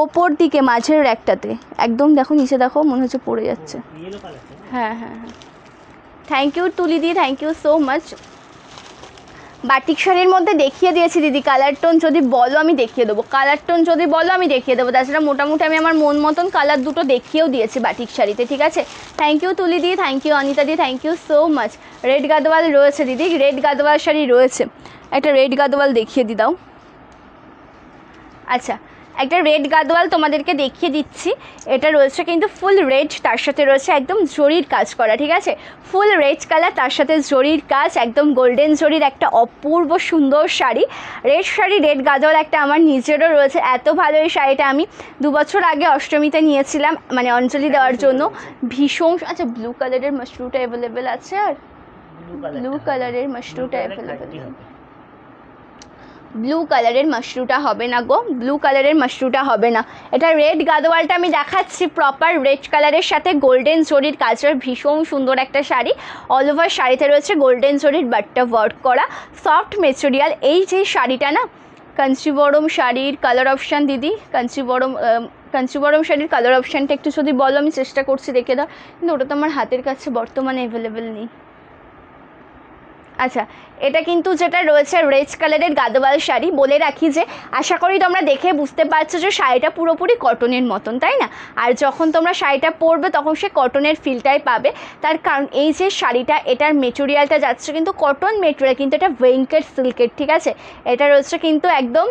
ওপর দিকে মাঝের র্যাকটাতে একদম দেখো, নিচে দেখো মনে হচ্ছে পড়ে যাচ্ছে। Yellow colour. হ্যাঁ হ্যাঁ হ্যাঁ, থ্যাংক ইউ তুলি দি, thank you so much. Batik শাড়ির মধ্যে দেখিয়ে দিয়েছি দিদি, কালার টোন যদি বলো আমি দেখিয়ে দেবো, কালার টোন যদি বলো আমি দেখিয়ে দেবো, তাছাড়া মোটামুটি আমি আমার মন মতন কালার দুটো দেখিয়েও দিয়েছি বাটিক শাড়িতে, ঠিক আছে। থ্যাংক ইউ তুলি দি, থ্যাংক ইউ অনিতা দি, thank you so much. Red Gadwal রয়েছে দিদি, রেড গাদোয়াল শাড়ি রয়েছে, একটা রেড গাদোয়াল দেখিয়ে দি দাও। আচ্ছা একটা রেড গাদোয়াল তোমাদেরকে দেখিয়ে দিচ্ছি, এটা রয়েছে কিন্তু ফুল রেড, তার সাথে রয়েছে একদম জরির কাজ করা, ঠিক আছে। ফুল রেড কালার, তার সাথে জরির কাজ, একদম গোল্ডেন জরির একটা অপূর্ব সুন্দর শাড়ি। রেড শাড়ি, রেড গাদোয়াল একটা আমার নিজেরও রয়েছে, এত ভালো এই শাড়িটা আমি 2 বছর আগে অষ্টমীতে নিয়েছিলাম, মানে অঞ্জলি দেওয়ার জন্য, ভীষণ। আচ্ছা ব্লু কালারের মাশরুটা অ্যাভেলেবেল আছে, আর ব্লু কালারের মাশরুটা অ্যাভেলেবেল, ব্লু কালারের মাশরুটা হবে না গো, ব্লু কালারের মাশরুটা হবে না। এটা রেড গাদোয়ালটা আমি দেখাচ্ছি, প্রপার রেড কালারের সাথে গোল্ডেন জরির কাজের ভীষণ সুন্দর একটা শাড়ি। অল ওভার শাড়িতে রয়েছে গোল্ডেন জরির বাট্টা ওয়ার্ক করা, সফট মেটেরিয়াল। এই যে শাড়িটা না, কাঞ্চিবরম শাড়ির কালার অপশান দিদি, কাঞ্চিবরম শাড়ির কালার অপশানটা একটু যদি বলো, আমি চেষ্টা করছি দেখে দাও, কিন্তু ওটা তো আমার হাতের কাছে বর্তমানে অ্যাভেলেবেল নেই। আচ্ছা এটা কিন্তু যেটা রয়েছে রেড কালারের গাদোয়াল শাড়ি, বলে রাখি যে আশা করি তোমরা দেখে বুঝতে পারছো যে শাড়িটা পুরোপুরি কটনের মতন, তাই না? আর যখন তোমরা শাড়িটা পরবে তখন সে কটনের ফিলটাই পাবে, তার কারণ এই যে শাড়িটা, এটার মেটেরিয়ালটা যাচ্ছে কিন্তু কটন মেটেরিয়াল, কিন্তু এটা ভেঙ্কেট সিল্কের, ঠিক আছে। এটা রয়েছে কিন্তু একদম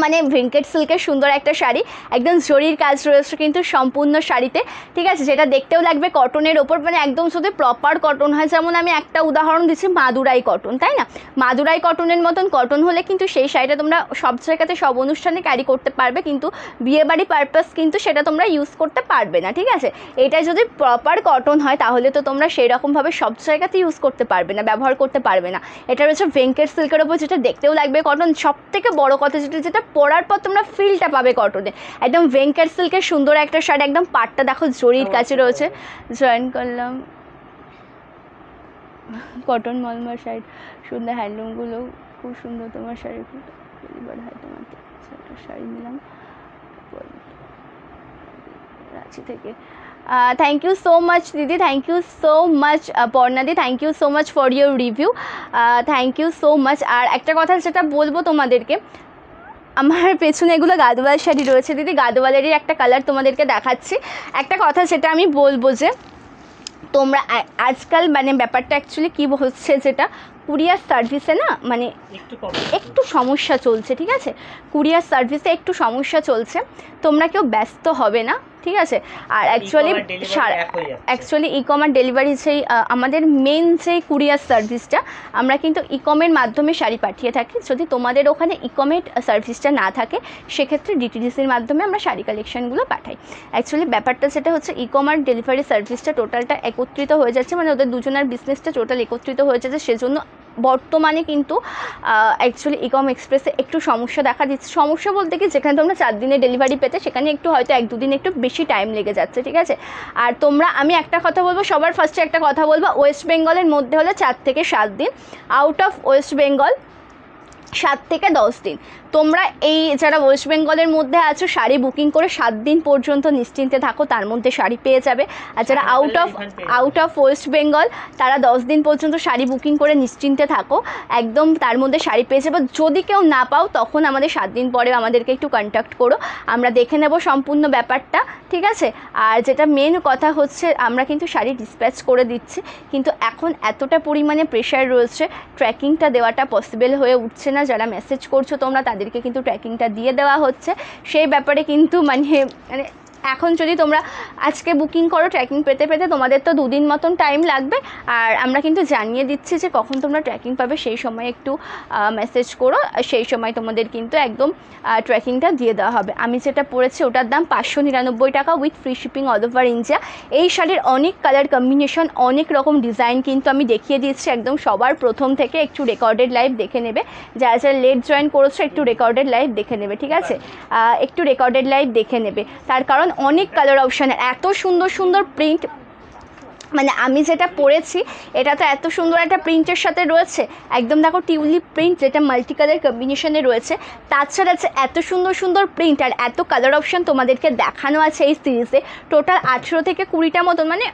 মানে ভেঙ্কেট সিল্কের সুন্দর একটা শাড়ি, একদম জরির কাজ রয়েছে কিন্তু সম্পূর্ণ শাড়িতে, ঠিক আছে, যেটা দেখতেও লাগবে কটনের ওপর, মানে একদম শুধু প্রপার কটন হয়। যেমন আমি একটা উদাহরণ দিচ্ছি, মাদুরাই কটন, তাই না? মাদুরাই কটনের মতন কটন হলে কিন্তু সেই শাড়িটা তোমরা সব জায়গাতে সব অনুষ্ঠানে ক্যারি করতে পারবে, কিন্তু বিয়েবাড়ি পারপাস কিন্তু সেটা তোমরা ইউজ করতে পারবে না, ঠিক আছে। এটা যদি প্রপার কটন হয় তাহলে তো তোমরা সেই রকমভাবে সব জায়গাতে ইউজ করতে পারবে না, ব্যবহার করতে পারবে না। এটা রয়েছে ভেঙ্কেট সিল্কের ওপর, যেটা দেখতেও লাগবে কটন, সব থেকে বড় কথা যেটা পরার পর তোমরা ফিলটা পাবে কটনে, একদম ভেঙ্কেট সিল্কের সুন্দর একটা শাড়ি, একদম পাটটা দেখো জরির কাছে রয়েছে। জয়েন করলাম কটন মলমল শাড়ি, সুন্দর হ্যান্ডলুমগুলো খুব সুন্দর, তোমার শাড়ি খুব এবার হয় তোমার একটা শাড়ি নিলাম রাঁচি থেকে। থ্যাংক ইউ সো মাচ দিদি, থ্যাংক ইউ সো মাচ পর্ণাদি, thank you so much for your review, thank you so much. আর একটা কথা যেটা বলবো তোমাদেরকে, আমার পেছনে এগুলো গাদোয়াল শাড়ি রয়েছে দিদি, গাদোয়ালেরই একটা কালার তোমাদেরকে দেখাচ্ছি। একটা কথা যেটা আমি বলবো যে তোমরা আজকাল মানে ব্যাপারটা অ্যাকচুয়ালি কী হচ্ছে, যেটা কুরিয়ার সার্ভিসে না মানে একটু সমস্যা চলছে, ঠিক আছে, কুরিয়ার সার্ভিসে একটু সমস্যা চলছে, তোমরা কেউ ব্যস্ত হবে না, ঠিক আছে। আর অ্যাকচুয়ালি ই-কমার্স ডেলিভারি যেই আমাদের মেন যে কুরিয়ার সার্ভিসটা, আমরা কিন্তু ই-কমের মাধ্যমে শাড়ি পাঠিয়ে থাকি। যদি তোমাদের ওখানে ই-কমের সার্ভিসটা না থাকে সেক্ষেত্রে ডিটিডিসির মাধ্যমে আমরা শাড়ি কালেকশানগুলো পাঠাই। অ্যাকচুয়ালি ব্যাপারটা সেটা হচ্ছে ই-কমার্স ডেলিভারি সার্ভিসটা টোটালটা একত্রিত হয়ে যাচ্ছে, মানে ওদের দুজনের বিজনেসটা টোটাল একত্রিত হয়ে যাচ্ছে, সেজন্য বর্তমানে কিন্তু অ্যাকচুয়ালি ই-কম এক্সপ্রেসে একটু সমস্যা দেখা দিচ্ছে। সমস্যা বলতে কি, যেখানে তোমরা 4 দিনে ডেলিভারি পেতে সেখানে একটু হয়তো 1-2 দিন একটু বেশি টাইম লেগে যাচ্ছে, ঠিক আছে। আর তোমরা, আমি একটা কথা বলবো, সবার ফার্স্টে একটা কথা বলবো, ওয়েস্ট বেঙ্গলের মধ্যে হলে 4 থেকে 7 দিন, আউট অফ ওয়েস্ট বেঙ্গল 7 থেকে 10 দিন। তোমরা এই যারা ওয়েস্ট বেঙ্গলের মধ্যে আছো শাড়ি বুকিং করে 7 দিন পর্যন্ত নিশ্চিন্তে থাকো, তার মধ্যে শাড়ি পেয়ে যাবে। আর যারা আউট অফ ওয়েস্ট বেঙ্গল তারা 10 দিন পর্যন্ত শাড়ি বুকিং করে নিশ্চিন্তে থাকো, একদম তার মধ্যে শাড়ি পেয়ে যাবে। যদি কেউ না পাও তখন আমাদের 7 দিন পরে আমাদেরকে একটু কন্ট্যাক্ট করো, আমরা দেখে নেব সম্পূর্ণ ব্যাপারটা, ঠিক আছে। আর যেটা মেন কথা হচ্ছে, আমরা কিন্তু শাড়ি ডিসপ্যাচ করে দিচ্ছি, কিন্তু এখন এতটা পরিমাণে প্রেশার রয়েছে, ট্র্যাকিংটা দেওয়াটা পসিবল হয়ে উঠছে না। যারা মেসেজ করছো তোমরা, তাদেরকে কিন্তু ট্র্যাকিংটা দিয়ে দেওয়া হচ্ছে, সেই ব্যাপারে কিন্তু মানে এখন যদি তোমরা আজকে বুকিং করো ট্র্যাকিং পেতে পেতে তোমাদের তো 2 দিন মতন টাইম লাগবে। আর আমরা কিন্তু জানিয়ে দিচ্ছি যে কখন তোমরা ট্র্যাকিং পাবে, সেই সময় একটু মেসেজ করো, সেই সময় তোমাদের কিন্তু একদম ট্র্যাকিংটা দিয়ে দেওয়া হবে। আমি যেটা পড়েছি ওটার দাম 599 টাকা with free shipping all over India. এই শাড়ির অনেক কালার কম্বিনেশন, অনেক রকম ডিজাইন কিন্তু আমি দেখিয়ে দিচ্ছি একদম সবার প্রথম থেকে। একটু রেকর্ডেড লাইভ দেখে নেবে, যারা যারা লেট জয়েন করেছো একটু রেকর্ডেড লাইভ দেখে নেবে, ঠিক আছে? একটু রেকর্ডেড লাইভ দেখে নেবে, তার কারণ অনেক কালার অপশান, এত সুন্দর সুন্দর প্রিন্ট। মানে আমি যেটা পরেছি এটা তো এত সুন্দর একটা প্রিন্টের সাথে রয়েছে, একদম দেখো টিউলিপ প্রিন্ট যেটা মাল্টি কালার কম্বিনেশনে রয়েছে। তাছাড়া আছে এত সুন্দর সুন্দর প্রিন্ট আর এত কালার অপশান তোমাদেরকে দেখানো আছে এই সিরিজে। টোটাল 18 থেকে 20টা মতন, মানে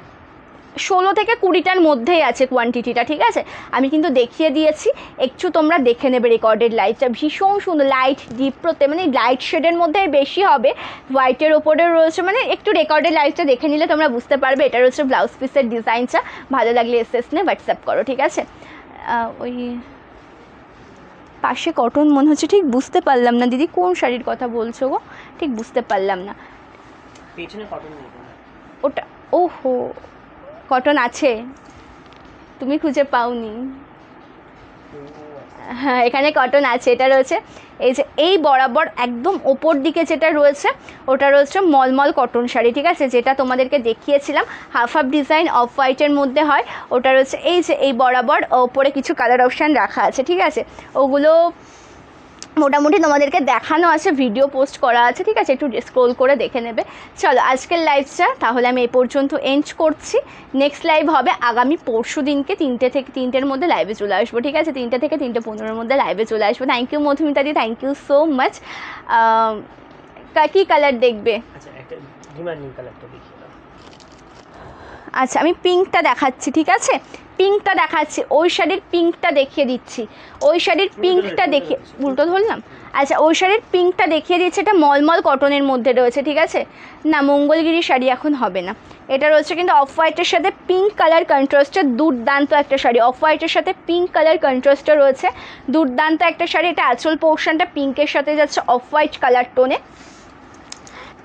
16 থেকে 20টার মধ্যেই আছে কোয়ান্টিটিটা, ঠিক আছে? আমি কিন্তু দেখিয়ে দিয়েছি, একটু তোমরা দেখে নেবে রেকর্ডেড লাইটটা। ভীষণ সুন্দর লাইট ডিপ প্রতে, মানে লাইট শেডের মধ্যে বেশি হবে, হোয়াইটের ওপরে রয়েছে। মানে একটু রেকর্ডেড লাইটটা দেখে নিলে তোমরা বুঝতে পারবে। এটা রয়েছে ব্লাউজ পিসের ডিজাইনটা, ভালো লাগলে এসএস নিয়ে হোয়াটসঅ্যাপ করো, ঠিক আছে? ওই পাশে কটন মনে হচ্ছে, ঠিক বুঝতে পারলাম না দিদি কোন শাড়ির কথা বলছো গো, ঠিক বুঝতে পারলাম না। পেছনে কটন নেই ওটা, ওহো কটন আছে, তুমি খুঁজে পাওনি। হ্যাঁ এখানে কটন আছে, এটা রয়েছে এই যে এই বরাবর একদম ওপর দিকে যেটা রয়েছে ওটা রয়েছে মলমল কটন শাড়ি, ঠিক আছে? যেটা তোমাদেরকে দেখিয়েছিলাম হাফ হাফ ডিজাইন অফ হোয়াইটের মধ্যে হয়, ওটা রয়েছে এই যে এই বরাবর ওপরে কিছু কালার অপশান রাখা আছে, ঠিক আছে? ওগুলো মোটামুটি তোমাদেরকে দেখানো আছে, ভিডিও পোস্ট করা আছে, ঠিক আছে? একটু স্ক্রোল করে দেখে নেবে। চলো আজকের লাইভটা তাহলে আমি এই পর্যন্ত এন্ড করছি। নেক্সট লাইভ হবে আগামী পরশু দিনকে 3টে থেকে 3টের মধ্যে লাইভে চলে আসবো, ঠিক আছে? 3টে থেকে 3:15-এর মধ্যে লাইভে চলে আসবো। থ্যাংক ইউ মধুমিতাদি, থ্যাংক ইউ সো মাচ। কী কালার দেখবে? আচ্ছা একটা ডিমান্ডিং কালারটা দেখিয়ে দাও। আচ্ছা আমি পিঙ্কটা দেখাচ্ছি, ঠিক আছে? পিঙ্কটা দেখাচ্ছি, ওই শাড়ির পিঙ্কটা দেখিয়ে দিচ্ছি, ওই শাড়ির পিঙ্কটা দেখিয়ে, উল্টো ধরলাম। আচ্ছা ওই শাড়ির পিঙ্কটা দেখিয়ে দিচ্ছি, এটা মলমল কটনের মধ্যে রয়েছে, ঠিক আছে? না মঙ্গলগিরি শাড়ি এখন হবে না, এটা রয়েছে কিন্তু অফ হোয়াইটের সাথে পিঙ্ক কালার কন্ট্রাস্টের দুর্দান্ত একটা শাড়ি। অফ হোয়াইটের সাথে পিঙ্ক কালার কন্ট্রাস্টটা রয়েছে, দুর্দান্ত একটা শাড়ি। এটা আঁচল পোর্শনটা পিঙ্কের সাথে যাচ্ছে অফ হোয়াইট কালার টোনে,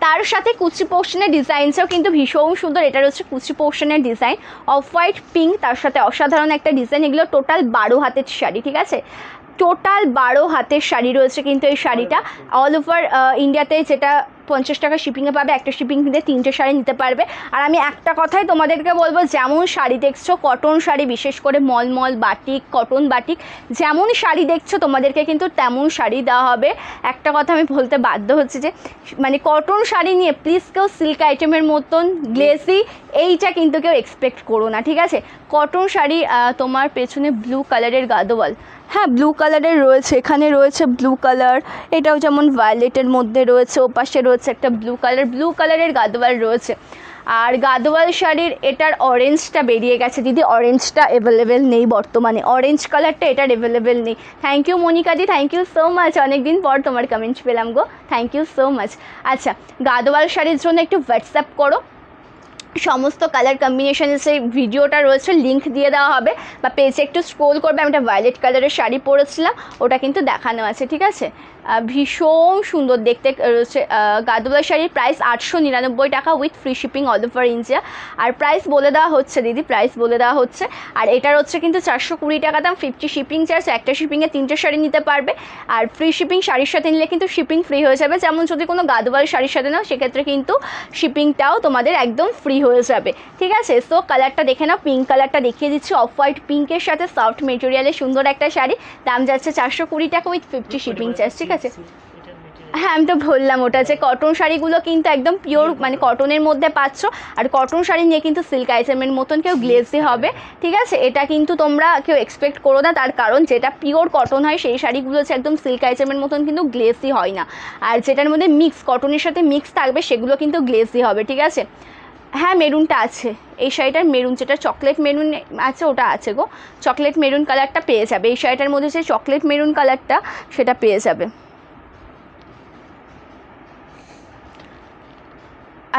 তার সাথে কুচি পোর্শনের ডিজাইনটাও কিন্তু ভীষণ সুন্দর। এটা হচ্ছে কুচি পোর্শনের ডিজাইন, অফ হোয়াইট পিঙ্ক, তার সাথে অসাধারণ একটা ডিজাইন। এগুলো টোটাল 12 হাতের শাড়ি, ঠিক আছে? টোটাল 12 হাতের শাড়ি রয়েছে কিন্তু এই শাড়িটা অল ওভার ইন্ডিয়াতে, যেটা 50 টাকা শিপিংয়ে পাবে, একটা শিপিং দিতে 3টে শাড়ি নিতে পারবে। আর আমি একটা কথাই তোমাদেরকে বলবো, যেমন শাড়ি দেখছো কটন শাড়ি, বিশেষ করে মলমল বাটিক, কটন বাটিক, যেমন শাড়ি দেখছো তোমাদেরকে কিন্তু তেমন শাড়ি দেওয়া হবে। একটা কথা আমি বলতে বাধ্য হচ্ছে যে মানে কটন শাড়ি নিয়ে প্লিজ কেউ সিল্ক আইটেমের মতন গ্লেসি এইটা কিন্তু কেউ এক্সপেক্ট করো না, ঠিক আছে? কটন শাড়ি। তোমার পেছনে ব্লু কালারের গাদোয়াল, হ্যাঁ ব্লু কালারের রয়েছে, এখানে রয়েছে ব্লু কালার, এটাও যেমন ভায়োলেটের মধ্যে রয়েছে, ওপাশে রয়েছে একটা ব্লু কালারের গাদোয়াল রয়েছে। আর গাদোয়াল শাড়ির এটার অরেঞ্জটা বেরিয়ে গেছে দিদি, অরেঞ্জটা অ্যাভেলেবেল নেই বর্তমানে, অরেঞ্জ কালারটা এটার অ্যাভেলেবেল নেই। থ্যাংক ইউ মনিকাদি, থ্যাংক ইউ সো মাচ, অনেকদিন পর তোমার কমেন্ট পেলাম গো, থ্যাংক ইউ সো মাচ। আচ্ছা গাদোয়াল শাড়ির জন্য একটু হোয়াটসঅ্যাপ করো, সমস্ত কালার কম্বিনেশনের সেই ভিডিওটা রয়েছে লিঙ্ক দিয়ে দেওয়া হবে, বা পেজে একটু স্ক্রোল করবে। আমি একটা ভায়োলেট কালারের শাড়ি পরেছিলাম, ওটা কিন্তু দেখানো আছে, ঠিক আছে? ভীষণ সুন্দর দেখতে রয়েছে। গাদোয়াল শাড়ির প্রাইস 899 টাকা with free shipping all over India. আর প্রাইস বলে দেওয়া হচ্ছে দিদি, প্রাইস বলে দেওয়া হচ্ছে। আর এটার হচ্ছে কিন্তু 420 টাকা দাম, 50 শিপিং চার্জ, একটা শিপিংয়ে 3টে শাড়ি নিতে পারবে। আর ফ্রি শিপিং শাড়ির সাথে নিলে কিন্তু শিপিং ফ্রি হয়ে যাবে, যেমন যদি কোনো গাদোয়াল শাড়ির সাথে নাও সেক্ষেত্রে কিন্তু শিপিংটাও তোমাদের একদম ফ্রি হয়ে যাবে, ঠিক আছে? সো কালারটা দেখে নাও, পিঙ্ক কালারটা দেখিয়ে দিচ্ছি, অফ হোয়াইট পিঙ্কের সাথে সফট মেটেরিয়ালের সুন্দর একটা শাড়ি, দাম যাচ্ছে 420 টাকা উইথ 50 শিপিং চার্জ, ঠিক আছে? হ্যাঁ আমি তো বললাম ওটা যে কটন শাড়িগুলো কিন্তু একদম পিওর মানে কটনের মধ্যে পাচ্ছ। আর কটন শাড়ি নিয়ে কিন্তু সিল্ক আইটেমের মতন কেউ গ্লেজি হবে, ঠিক আছে? এটা কিন্তু তোমরা কেউ এক্সপেক্ট করো না, তার কারণ যেটা পিওর কটন হয় সেই শাড়িগুলো হচ্ছে একদম সিল্ক আইটেমের মতন কিন্তু গ্লেজি হয় না। আর যেটার মধ্যে মিক্স কটনের সাথে মিক্স থাকবে সেগুলো কিন্তু গ্লেজি হবে, ঠিক আছে? হ্যাঁ মেরুনটা আছে, এই শাড়িটার মেরুন যেটা চকলেট মেরুন আছে ওটা আছে গো, চকলেট মেরুন কালারটা পেয়ে যাবে এই শাড়িটার মধ্যে, যে চকলেট মেরুন কালারটা সেটা পেয়ে যাবে।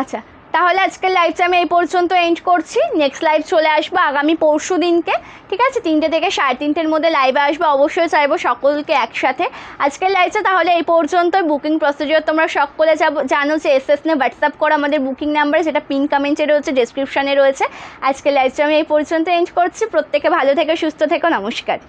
আচ্ছা তাহলে আজকের লাইভটা আমি এই পর্যন্ত এন্ড করছি। নেক্সট লাইভ চলে আসবো আগামী পরশু দিনকে, ঠিক আছে? 3টে থেকে 3:30-র মধ্যে লাইভে আসবো। অবশ্যই চাইবো সকলকে একসাথে। আজকের লাইভটা তাহলে এই পর্যন্ত। বুকিং প্রসিডিওর তোমরা সকলে জানো যে এসএস নে হোয়াটসঅ্যাপ করো আমাদের বুকিং নাম্বার, যেটা পিন কমেন্টে রয়েছে, ডেসক্রিপশনে রয়েছে। আজকের লাইভটা আমি এই পর্যন্ত এন্ড করছি। প্রত্যেকে ভালো থেকো, সুস্থ থেকো, নমস্কার।